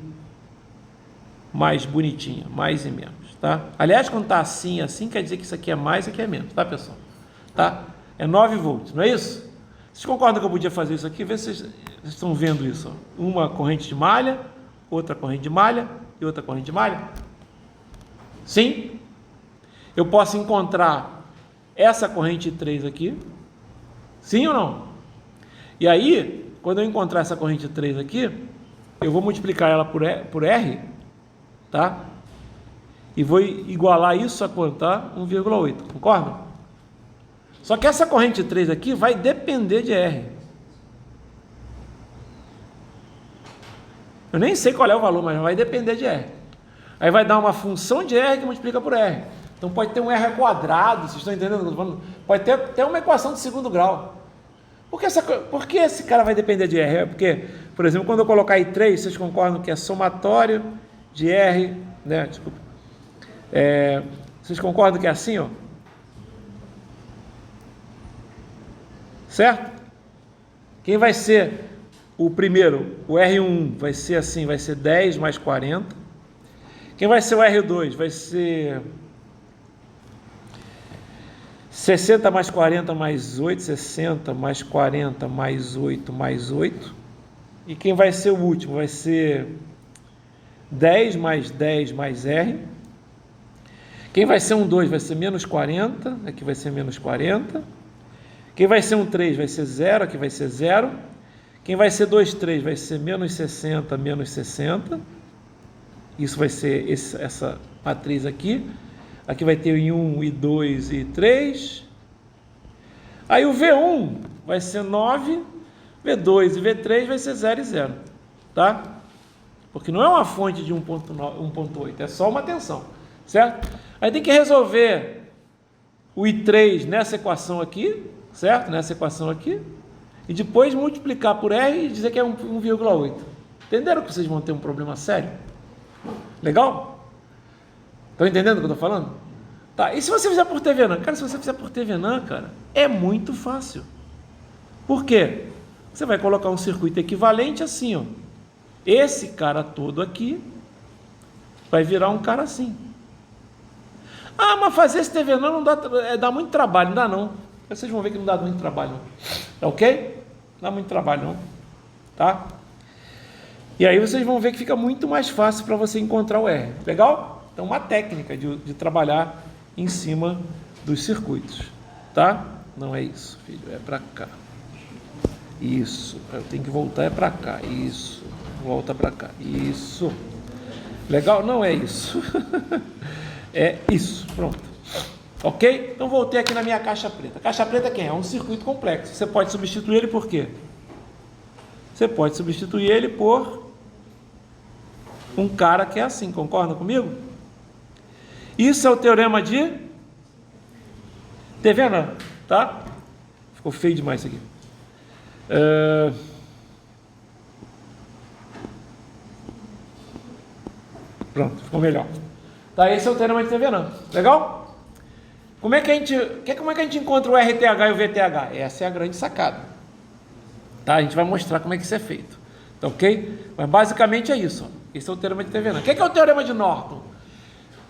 Speaker 1: mais bonitinha, mais e menos, tá? Aliás, quando tá assim, quer dizer que isso aqui é mais e aqui é menos, tá, pessoal? Tá? É 9 volts, não é isso? Vocês concordam que eu podia fazer isso aqui? Vê se vocês estão vendo isso, ó. Uma corrente de malha, outra corrente de malha e outra corrente de malha. Sim? Eu posso encontrar essa corrente 3 aqui. Sim ou não? E aí, quando eu encontrar essa corrente 3 aqui, eu vou multiplicar ela por R, tá? E vou igualar isso a quanto, tá? 1,8, concorda? Só que essa corrente 3 aqui vai depender de R. Eu nem sei qual é o valor, mas vai depender de R. Aí vai dar uma função de R que multiplica por R. Então pode ter um R quadrado, vocês estão entendendo o que eu estou falando? Pode ter até uma equação de segundo grau. Por que esse cara vai depender de R? É porque, por exemplo, quando eu colocar aí 3, vocês concordam que é somatório de R, né? Desculpa. Vocês concordam que é assim, ó? Certo? Quem vai ser o primeiro? O R1 vai ser assim, vai ser 10 mais 40. Quem vai ser o R2? Vai ser 60 mais 40 mais 8, 60 mais 40 mais 8 mais 8. E quem vai ser o último? Vai ser 10 mais R. Quem vai ser um 2 vai ser menos 40, aqui vai ser menos 40. Quem vai ser um 3 vai ser 0, aqui vai ser 0. Quem vai ser 2, 3 vai ser menos 60, menos 60. Isso vai ser essa matriz aqui. Aqui vai ter o 1, e 2 e 3. Aí o V1 vai ser 9, V2 e V3 vai ser 0 e 0. Tá? Porque não é uma fonte de 1.8, é só uma tensão. Certo? Aí tem que resolver o I3 nessa equação aqui, certo? Nessa equação aqui. E depois multiplicar por R e dizer que é 1,8. Entenderam que vocês vão ter um problema sério? Legal? Estão entendendo o que eu estou falando? Tá, e se você fizer por Thevenin? Cara, se você fizer por Thevenin, cara, é muito fácil. Por quê? Você vai colocar um circuito equivalente assim, ó. Esse cara todo aqui vai virar um cara assim. Ah, mas fazer esse Thevenin não dá muito trabalho, não dá não. Vocês vão ver que não dá muito trabalho não. É ok? Não dá muito trabalho não. Tá? E aí vocês vão ver que fica muito mais fácil para você encontrar o R. Legal? Então, uma técnica de trabalhar em cima dos circuitos. Tá? Não é isso, filho. É para cá. Isso. Eu tenho que voltar, é para cá. Isso. Volta para cá. Isso. Legal? Não é isso. É isso. Pronto. Ok? Então, voltei aqui na minha caixa preta. A caixa preta quem é? É um circuito complexo. Você pode substituir ele por quê? Você pode substituir ele por um cara que é assim. Concorda comigo? Isso é o teorema de Thevenin, tá? Ficou feio demais isso aqui. Pronto, ficou melhor. Tá, esse é o teorema de Thevenin. Legal? Como é que a gente encontra o RTH e o VTH? Essa é a grande sacada. Tá? A gente vai mostrar como é que isso é feito. Tá ok? Mas basicamente é isso. Ó. Esse é o teorema de Thevenin. O que é o teorema de Norton?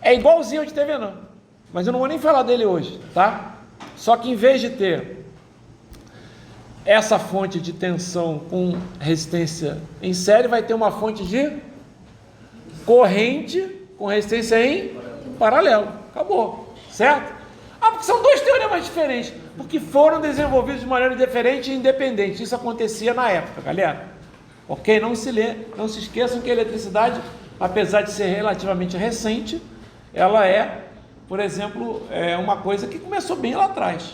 Speaker 1: É igualzinho ao de Thevenin, mas eu não vou nem falar dele hoje, tá? Só que em vez de ter essa fonte de tensão com resistência em série, vai ter uma fonte de corrente com resistência em paralelo. Acabou, certo? Ah, porque são dois teoremas diferentes, porque foram desenvolvidos de maneira diferente e independente. Isso acontecia na época, galera. Ok? Não se esqueçam que a eletricidade, apesar de ser relativamente recente, ela é, por exemplo, uma coisa que começou bem lá atrás,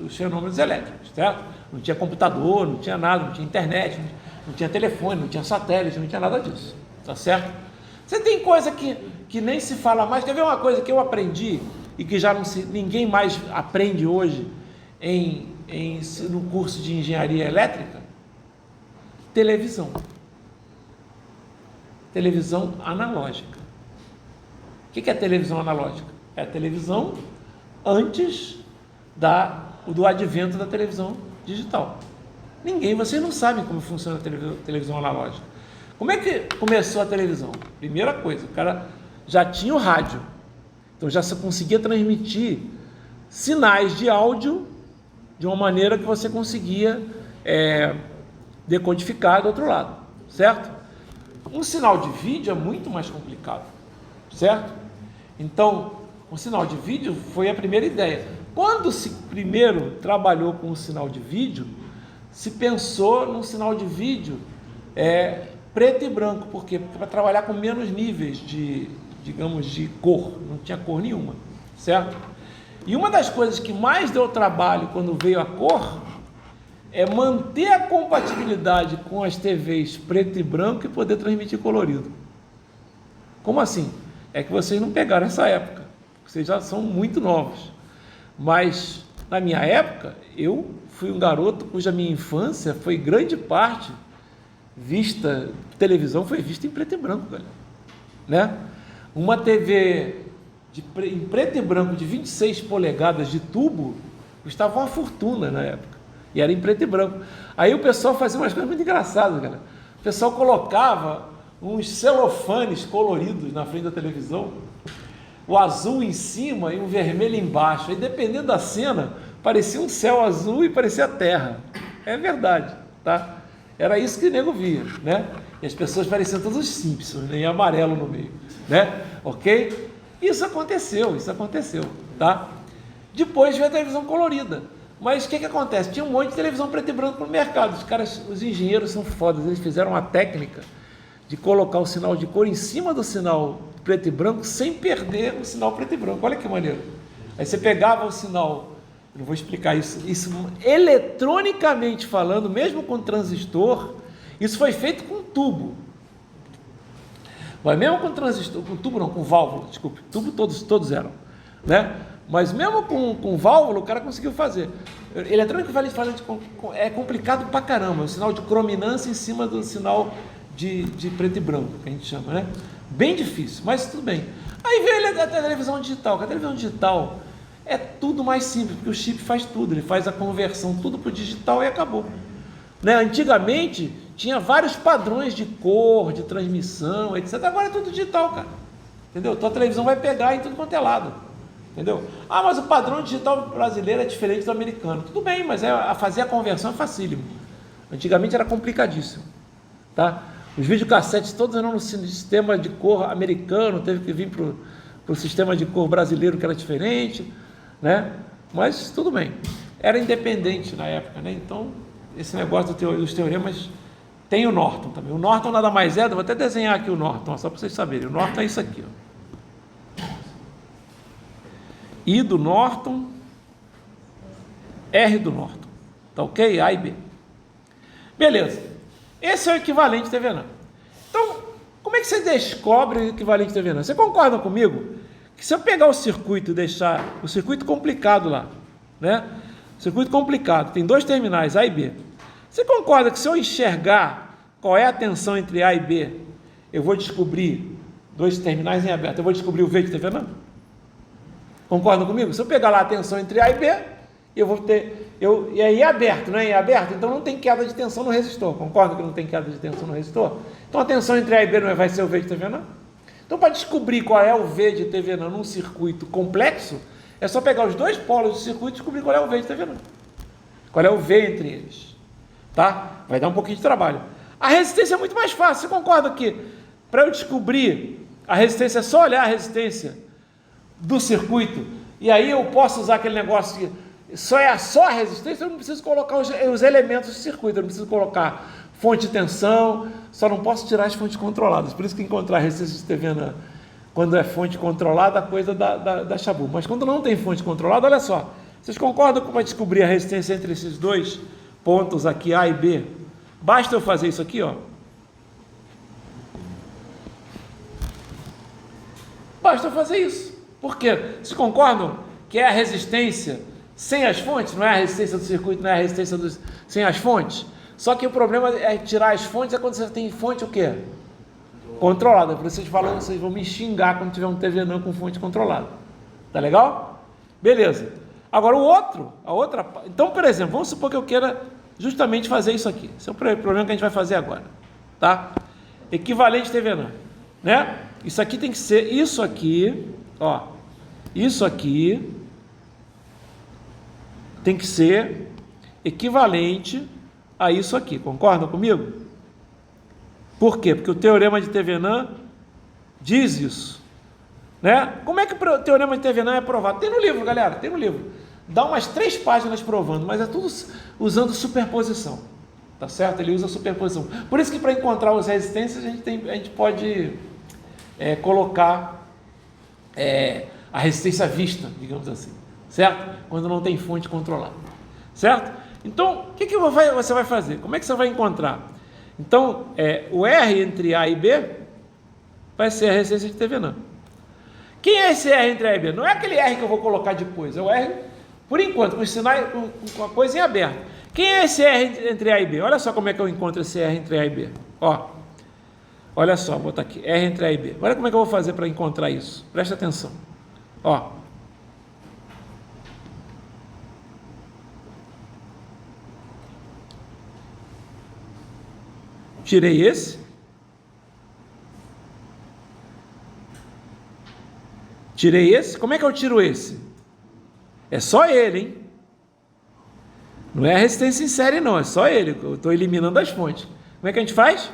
Speaker 1: os fenômenos elétricos, certo? Não tinha computador, não tinha nada, não tinha internet, não tinha telefone, não tinha satélite, não tinha nada disso, tá certo? Você tem coisa que nem se fala mais. Quer ver uma coisa que eu aprendi e que já ninguém mais aprende hoje no curso de engenharia elétrica? Televisão. Televisão analógica. O que é televisão analógica? É a televisão antes do advento da televisão digital. Vocês não sabem como funciona a televisão analógica. Como é que começou a televisão? Primeira coisa, o cara já tinha o rádio, então já se conseguia transmitir sinais de áudio de uma maneira que você conseguia decodificar do outro lado, certo? Um sinal de vídeo é muito mais complicado, certo? Então, o sinal de vídeo foi a primeira ideia. Quando se primeiro trabalhou com o sinal de vídeo, se pensou num sinal de vídeo preto e branco, porque para trabalhar com menos níveis de cor, não tinha cor nenhuma, certo? E uma das coisas que mais deu trabalho quando veio a cor é manter a compatibilidade com as TVs preto e branco e poder transmitir colorido. Como assim? É que vocês não pegaram essa época, vocês já são muito novos, mas na minha época eu fui um garoto cuja minha infância foi grande parte televisão foi vista em preto e branco, galera, né? Uma TV em preto e branco de 26 polegadas de tubo custava uma fortuna na época, e era em preto e branco. Aí o pessoal fazia umas coisas muito engraçadas, galera. O pessoal colocava uns celofanes coloridos na frente da televisão, o azul em cima e o vermelho embaixo, aí dependendo da cena, parecia um céu azul e parecia a terra. É verdade, tá? Era isso que o nego via, né? E as pessoas pareciam todos os Simpsons, né? Em amarelo no meio, né? Ok? Isso aconteceu, tá? Depois veio a televisão colorida. Mas o que acontece? Tinha um monte de televisão preto e branco no mercado. Os engenheiros são fodas, eles fizeram uma técnica de colocar o sinal de cor em cima do sinal preto e branco sem perder o sinal preto e branco. Olha que maneiro. Aí você pegava o sinal, eu não vou explicar isso eletronicamente falando, mesmo com transistor, isso foi feito com tubo. Mas mesmo com transistor, com tubo não, com válvula, desculpe, tubo todos eram, né? Mas mesmo com válvula, o cara conseguiu fazer. Eletronicamente falando, é complicado pra caramba, o sinal de crominância em cima do sinal de preto e branco, que a gente chama, né? Bem difícil, mas tudo bem. Aí veio a televisão digital. A televisão digital é tudo mais simples, porque o chip faz tudo, ele faz a conversão tudo para o digital e acabou, né? Antigamente tinha vários padrões de cor, de transmissão, etc. Agora é tudo digital, cara, entendeu? Tua televisão vai pegar em tudo quanto é lado, entendeu? Ah, mas o padrão digital brasileiro é diferente do americano. Tudo bem, mas fazer a conversão é facílimo. Antigamente era complicadíssimo, tá? Os videocassetes todos eram no sistema de cor americano, teve que vir para o sistema de cor brasileiro, que era diferente, né? Mas tudo bem. Era independente na época, né? Então, esse negócio dos teoremas tem o Norton também. O Norton nada mais é, vou até desenhar aqui o Norton, só para vocês saberem. O Norton é isso aqui, ó. I do Norton, R do Norton. Tá ok? A e B. Beleza. Esse é o equivalente Thevenin. Então, como é que você descobre o equivalente Thevenin? Você concorda comigo que se eu pegar o circuito e deixar o circuito complicado lá, né? Circuito complicado, tem dois terminais, A e B. Você concorda que se eu enxergar qual é a tensão entre A e B, eu vou descobrir dois terminais em aberto, eu vou descobrir o V de Thevenin? Concorda comigo? Se eu pegar lá a tensão entre A e B, eu vou ter... e aí é aberto, não é? É aberto, então não tem queda de tensão no resistor. Concorda que não tem queda de tensão no resistor? Então a tensão entre A e B não vai ser o V de Thevenin? Então, para descobrir qual é o V de Thevenin num circuito complexo, é só pegar os dois polos do circuito e descobrir qual é o V de Thevenin. Qual é o V entre eles. Tá? Vai dar um pouquinho de trabalho. A resistência é muito mais fácil. Você concorda que para eu descobrir a resistência é só olhar a resistência do circuito, e aí eu posso usar aquele negócio que só a resistência, eu não preciso colocar os elementos do circuito, eu não preciso colocar fonte de tensão, só não posso tirar as fontes controladas. Por isso que encontrar resistência de Thevenin quando é fonte controlada, a coisa da chabu. Mas quando não tem fonte controlada, olha só, vocês concordam que para descobrir a resistência entre esses dois pontos aqui, A e B, basta eu fazer isso aqui, ó. Basta eu fazer isso. Por quê? Vocês concordam que é a resistência sem as fontes? Não é a resistência do circuito, não é a resistência sem as fontes? Só que o problema é tirar as fontes, é quando você tem fonte o quê? Controlada. Por isso vocês falam, vocês vão me xingar quando tiver um Thevenin com fonte controlada. Tá legal? Beleza. Agora a outra... Então, por exemplo, vamos supor que eu queira justamente fazer isso aqui. Esse é o problema que a gente vai fazer agora. Tá? Equivalente Thevenin. Né? Isso aqui tem que ser... Isso aqui... Ó, isso aqui tem que ser equivalente a isso aqui, concordam comigo? Por quê? Porque o teorema de Thevenin diz isso, né? Como é que o teorema de Thevenin é provado? Tem no livro, galera, tem no livro. Dá umas 3 páginas provando, mas é tudo usando superposição, tá certo? Ele usa superposição. Por isso que para encontrar as resistências a gente pode colocar a resistência à vista, digamos assim, certo? Quando não tem fonte controlada, certo? Então, o que você vai fazer? Como é que você vai encontrar? Então, o R entre A e B vai ser a resistência de Thevenin. Quem é esse R entre A e B? Não é aquele R que eu vou colocar depois, é o R, por enquanto, com os sinais, com a coisa em aberto. Quem é esse R entre A e B? Olha só como é que eu encontro esse R entre A e B. Ó, olha só, vou botar aqui, R entre A e B. Olha como é que eu vou fazer para encontrar isso. Presta atenção. Ó. Tirei esse. Tirei esse. Como é que eu tiro esse? É só ele, hein? Não é a resistência em série, não. É só ele. Eu estou eliminando as fontes. Como é que a gente faz?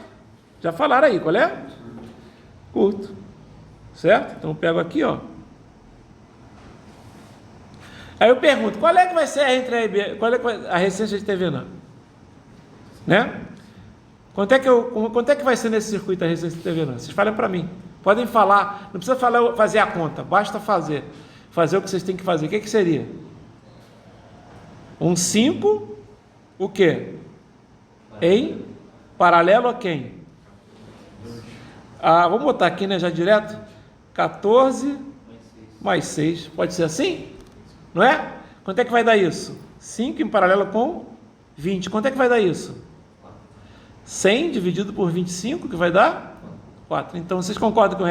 Speaker 1: Já falaram aí. Qual é? Curto. Certo? Então eu pego aqui, ó. Aí eu pergunto, qual é que vai ser a entre A e B? Qual é a resistência de Thevenin? Né? Quanto é que vai ser nesse circuito a resistência de Thevenin? Vocês falem para mim. Podem falar, não precisa fazer a conta, basta fazer o que vocês têm que fazer. O que seria? Um 5, o quê? Em paralelo a quem? Vamos botar aqui, né, já direto? 14 mais 6, pode ser assim? Não é? Quanto é que vai dar isso? 5 em paralelo com 20. Quanto é que vai dar isso? 100 dividido por 25, que vai dar? 4. Então, vocês concordam que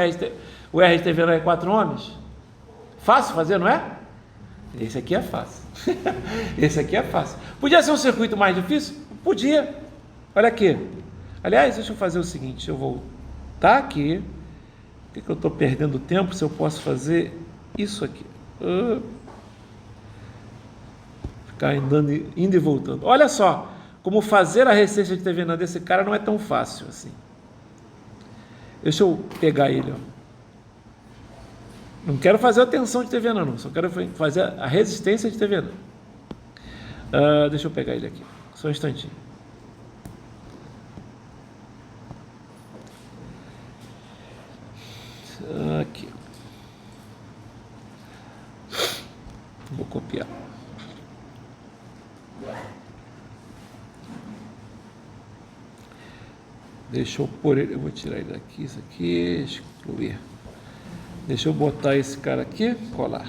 Speaker 1: o R de Thevenin é 4 ohms? Fácil fazer, não é? Esse aqui é fácil. Esse aqui é fácil. Podia ser um circuito mais difícil? Podia. Olha aqui. Aliás, deixa eu fazer o seguinte. Eu vou voltar aqui. Por que eu estou perdendo tempo se eu posso fazer isso aqui? Ficar indo e voltando. Olha só, como fazer a resistência de Thevenin desse cara não é tão fácil assim. Deixa eu pegar ele, ó. Não quero fazer a tensão de TVNAN, não. Só quero fazer a resistência de TVNAN. Deixa eu pegar ele aqui. Só um instantinho. Aqui. Vou copiar. Deixa eu pôr ele, eu vou tirar ele daqui, isso aqui, excluir. Deixa eu botar esse cara aqui, colar.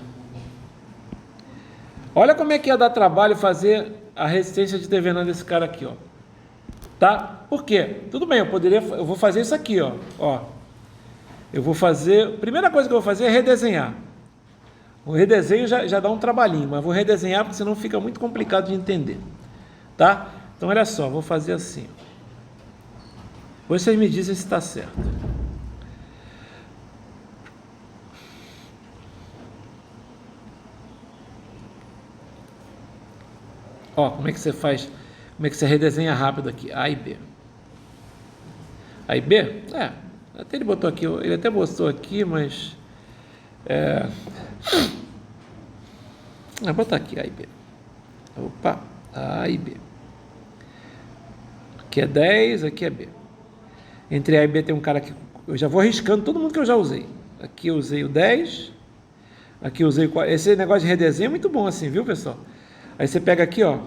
Speaker 1: Olha como é que ia dar trabalho fazer a resistência de TVNAN desse cara aqui, ó. Tá? Por quê? Tudo bem, eu vou fazer isso aqui, ó. Eu vou fazer, primeira coisa que eu vou fazer é redesenhar. O redesenho já dá um trabalhinho, mas vou redesenhar porque senão fica muito complicado de entender. Tá? Então olha só, vou fazer assim, ó. Vocês me dizem se está certo. Ó, como é que você faz? Como é que você redesenha rápido aqui? A e B. A e B? Até ele botou aqui, ele até botou aqui, mas vou botar aqui A e B. Opa, A e B. Aqui é 10, aqui é B. Entre A e B tem um cara que eu já vou riscando todo mundo que eu já usei. Aqui eu usei o 10. Aqui eu usei o 4. Esse negócio de redesenho é muito bom assim, viu, pessoal? Aí você pega aqui, ó.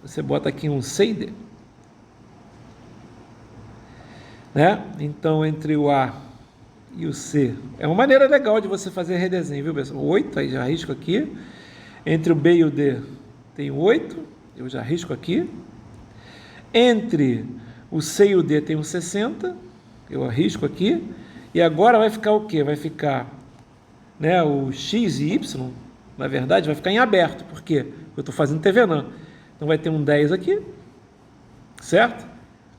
Speaker 1: Você bota aqui um C e D. Né? Então, entre o A e o C. É uma maneira legal de você fazer redesenho, viu, pessoal? 8, aí já risco aqui. Entre o B e o D tem 8. Eu já risco aqui. Entre o C e o D tem um 60, eu arrisco aqui, e agora vai ficar o quê? Vai ficar, né, o X e Y, na verdade, vai ficar em aberto, por quê? Porque eu estou fazendo TVNAN. Então vai ter um 10 aqui, certo?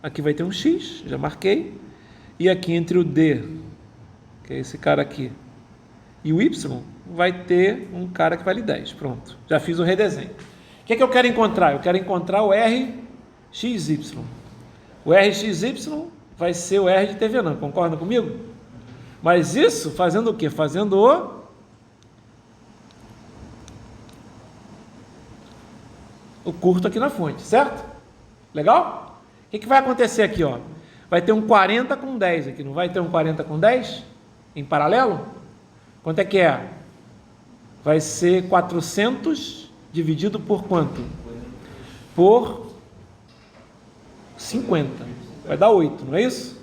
Speaker 1: Aqui vai ter um X, já marquei, e aqui entre o D, que é esse cara aqui, e o Y, vai ter um cara que vale 10, pronto, já fiz o redesenho. O que é que eu quero encontrar? Eu quero encontrar o RXY. O RXY vai ser o R de TVNAN, concorda comigo? Mas isso fazendo o quê? Fazendo o curto aqui na fonte, certo? Legal? O que vai acontecer aqui, ó? Vai ter um 40 com 10 aqui, não vai ter um 40 com 10 em paralelo? Quanto é que é? Vai ser 400 dividido por quanto? Por 50, vai dar 8, não é isso?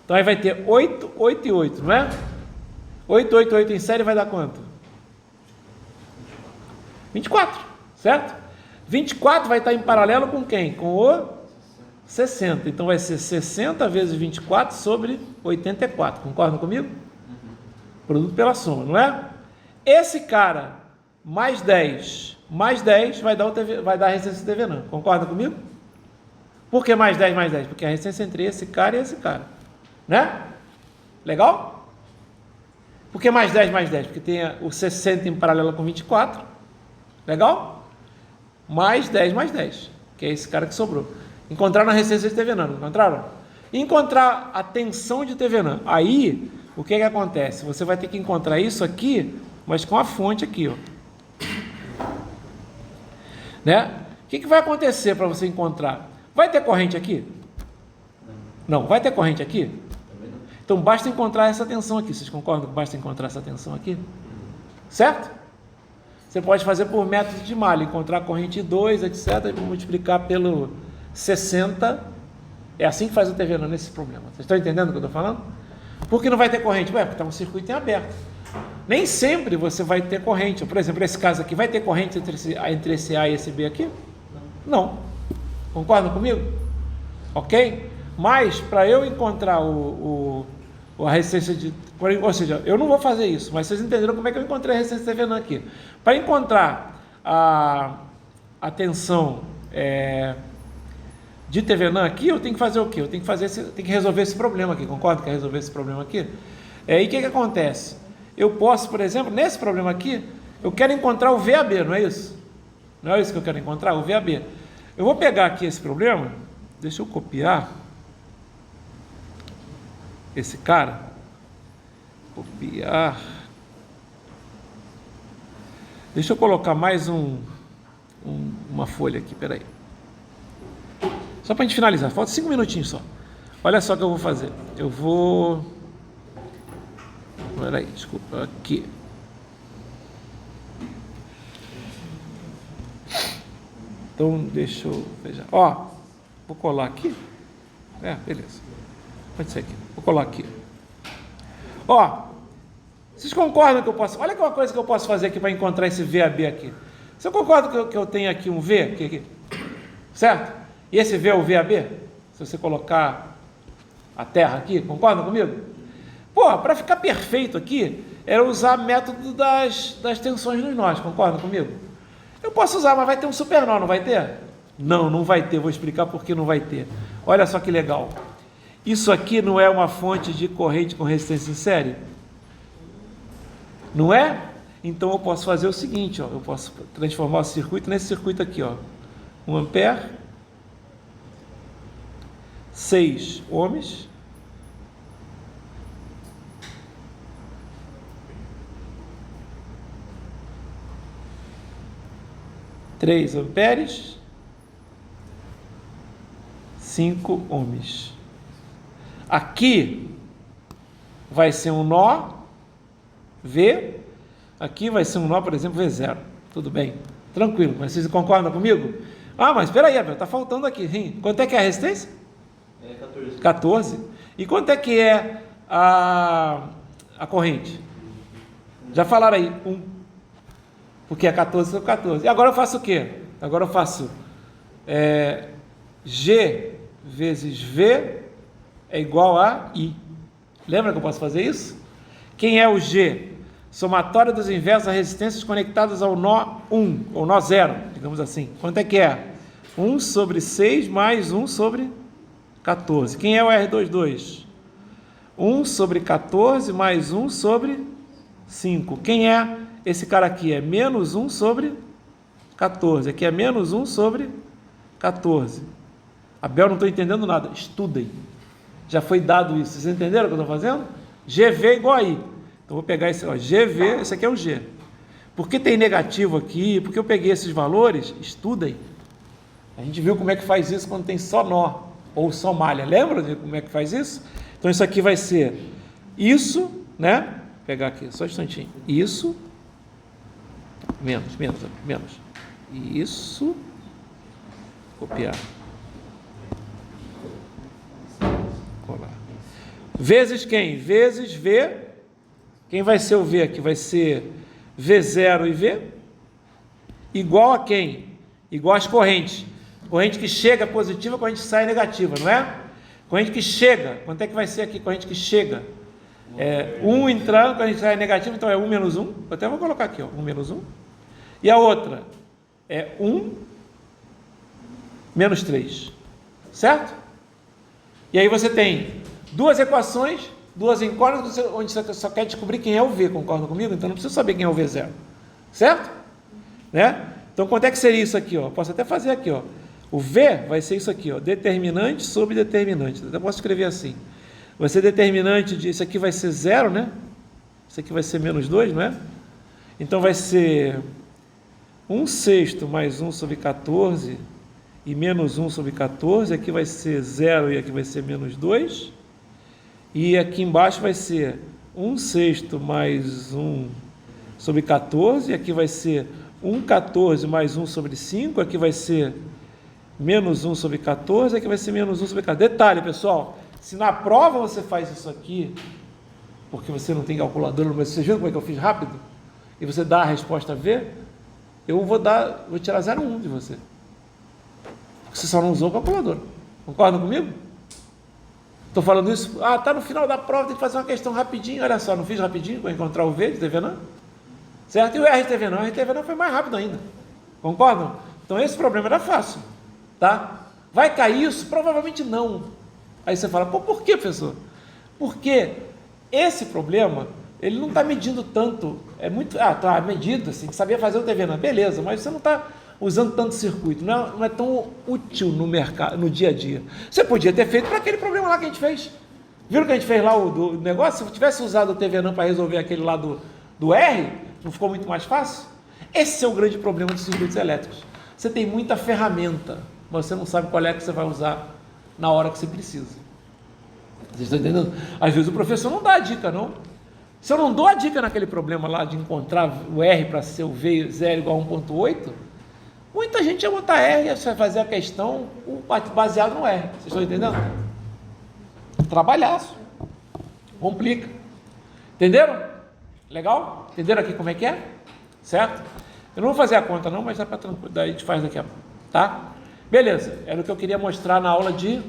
Speaker 1: Então aí vai ter 8, 8 e 8, não é? 8, 8, 8 em série vai dar quanto? 24, certo? 24 vai estar em paralelo com quem? Com o 60, então vai ser 60 vezes 24 sobre 84, concordam comigo? Produto pela soma, não é? Esse cara, mais 10 vai dar a resistência TVNAN, concorda comigo? Por que mais 10 mais 10? Porque a resistência entre esse cara e esse cara. Né? Legal? Por que mais 10 mais 10? Porque tem o 60 em paralelo com 24. Legal? Mais 10 mais 10. Que é esse cara que sobrou. Encontraram a resistência de TVNAN, não encontraram? Encontrar a tensão de TVNAN. Aí, o que acontece? Você vai ter que encontrar isso aqui, mas com a fonte aqui, ó. Né? O que vai acontecer para você encontrar? Vai ter corrente aqui? Não. Vai ter corrente aqui? Então basta encontrar essa tensão aqui. Vocês concordam que basta encontrar essa tensão aqui? Certo? Você pode fazer por método de malha, encontrar a corrente 2, etc. E multiplicar pelo 60. É assim que faz o TVNAN nesse problema. Vocês estão entendendo o que eu estou falando? Por que não vai ter corrente? Porque está um circuito em aberto. Nem sempre você vai ter corrente. Por exemplo, nesse caso aqui, vai ter corrente entre esse A e esse B aqui? Não. Concordam comigo? Ok? Mas, para eu encontrar a resistência de... Ou seja, eu não vou fazer isso, mas vocês entenderam como é que eu encontrei a resistência de TVNAN aqui. Para encontrar a tensão de TVNAN aqui, eu tenho que fazer o quê? Eu tenho que resolver esse problema aqui. Concorda que é resolver esse problema aqui? E o que acontece? Eu posso, por exemplo, nesse problema aqui, eu quero encontrar o VAB, não é isso? Não é isso que eu quero encontrar? O VAB. Eu vou pegar aqui esse problema, deixa eu copiar. esse cara, copiar, deixa eu colocar mais uma folha aqui, peraí, só para a gente finalizar, falta 5 minutinhos só. Olha só o que eu vou fazer, peraí, desculpa, aqui, então deixa eu ver, vou colar aqui, beleza, pode ser aqui, vou colar aqui, vocês concordam que eu posso, olha que uma coisa que eu posso fazer aqui para encontrar esse VAB aqui, você concorda que eu tenho aqui um V, aqui, certo? E esse V é o VAB? Se você colocar a Terra aqui, concordam comigo? Para ficar perfeito aqui, era usar método das tensões nos nós, concordam comigo? Eu posso usar, mas vai ter um supernó, não vai ter? Não vai ter, vou explicar por que não vai ter. Olha só que legal. Isso aqui não é uma fonte de corrente com resistência em série? Não é? Então eu posso fazer o seguinte, eu posso transformar o circuito nesse circuito aqui, 1 ampere, 6 ohms, três amperes, 5 ohms. Aqui vai ser um nó V, aqui vai ser um nó, por exemplo, V0. Tudo bem, tranquilo, mas vocês concordam comigo? Mas espera aí, Abel, está faltando aqui. Quanto é que é a resistência?
Speaker 2: 14.
Speaker 1: 14. E quanto é que é a corrente? Já falaram aí, 1. Porque é 14 sobre 14. E agora eu faço o quê? Agora eu faço G vezes V é igual a I. Lembra que eu posso fazer isso? Quem é o G? Somatória dos inversos das resistências conectadas ao nó 1, ou nó 0, digamos assim. Quanto é que é? 1 sobre 6 mais 1 sobre 14. Quem é o R22? 1 sobre 14 mais 1 sobre 5. Quem é esse cara aqui? É menos 1 sobre 14. Aqui é menos 1 sobre 14. Abel, não estou entendendo nada. Estudem. Já foi dado isso. Vocês entenderam o que eu estou fazendo? GV é igual a I. Então, vou pegar esse, GV, esse aqui é o G. Por que tem negativo aqui? Porque eu peguei esses valores? Estudem. A gente viu como é que faz isso quando tem só nó ou só malha. Lembra de como é que faz isso? Então, isso aqui vai ser isso, né? Vou pegar aqui, só um instantinho. Isso, menos. Isso, copiar. Colar. Vezes quem? Vezes V. Quem vai ser o V aqui? Vai ser V0 e V. Igual a quem? Igual às correntes. Corrente que chega positiva, corrente que sai negativa, não é? Corrente que chega. Quanto é que vai ser aqui? Corrente que chega. 1 entrando, corrente que sai negativa, então é 1 menos 1. Eu até vou colocar aqui, 1 menos 1. E a outra é 1 menos 3. Certo? E aí você tem duas equações, duas incógnitas, onde você só quer descobrir quem é o V, concorda comigo? Então não precisa saber quem é o V0. Certo? Né? Então quanto é que seria isso aqui? Posso até fazer aqui. O V vai ser isso aqui, determinante sobre determinante. Eu até posso escrever assim. Vai ser determinante de... Isso aqui vai ser 0, né? Isso aqui vai ser menos 2, não é? Então vai ser 1/6 mais 1 sobre 14 e menos 1 sobre 14. Aqui vai ser 0 e aqui vai ser menos 2. E aqui embaixo vai ser 1/6 mais 1 sobre 14. E aqui vai ser 1/14 mais 1 sobre 5. Aqui vai ser menos 1 sobre 14. Aqui vai ser menos 1 sobre 14. Detalhe, pessoal. Se na prova você faz isso aqui, porque você não tem calculadora, mas você viu como é que eu fiz rápido? E você dá a resposta V, eu vou tirar 0,1 de você. Porque você só não usou a calculadora. Concordam comigo? Estou falando isso, tá no final da prova, tem que fazer uma questão rapidinho, olha só, não fiz rapidinho para encontrar o V de TV não? Certo? E o RTV não foi mais rápido ainda. Concordam? Então esse problema era fácil, tá? Vai cair isso? Provavelmente não. Aí você fala, por que, professor? Porque esse problema, ele não está medindo tanto, tá medido, assim, sabia fazer o TV não, beleza, mas você não está usando tanto circuito, não é tão útil no mercado, no dia a dia. Você podia ter feito para aquele problema lá que a gente fez, Viram que a gente fez lá o negócio? Se eu tivesse usado o TVNAM para resolver aquele lá do R, não ficou muito mais fácil? Esse é o grande problema dos circuitos elétricos. Você tem muita ferramenta, mas você não sabe qual é que você vai usar na hora que você precisa. Vocês estão entendendo? Às vezes o professor não dá a dica, não. Se eu não dou a dica naquele problema lá de encontrar o R para ser o V 0 igual a 1.8, muita gente ia botar R e vai fazer a questão baseado no R. Vocês estão entendendo? Trabalhaço. Complica. Entenderam? Legal? Entenderam aqui como é que é? Certo? Eu não vou fazer a conta não, mas dá para a gente faz daqui a pouco. Tá? Beleza. Era o que eu queria mostrar na aula de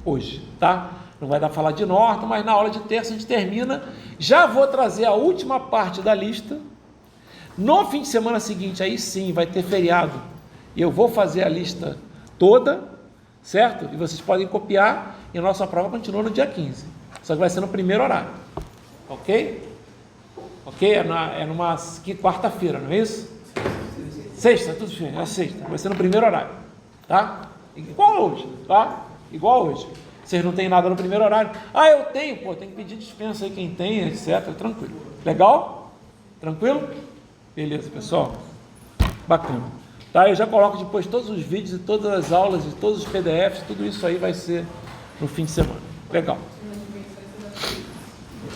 Speaker 1: hoje. Tá? Não vai dar para falar de Norton, mas na aula de terça a gente termina. Já vou trazer a última parte da lista. No fim de semana seguinte, aí sim, vai ter feriado. E eu vou fazer a lista toda, certo? E vocês podem copiar. E a nossa prova continua no dia 15. Só que vai ser no primeiro horário. Ok? Ok? É numa quarta-feira, não é isso? Sexta, tudo bem. É sexta. Vai ser no primeiro horário. Tá? Igual hoje. Tá? Igual hoje. Vocês não têm nada no primeiro horário. Ah, eu tenho. Pô, tem que pedir dispensa aí quem tem, etc. Tranquilo. Legal? Tranquilo? Beleza, pessoal. Bacana. Tá? Eu já coloco depois todos os vídeos e todas as aulas e todos os PDFs. Tudo isso aí vai ser no fim de semana. Legal.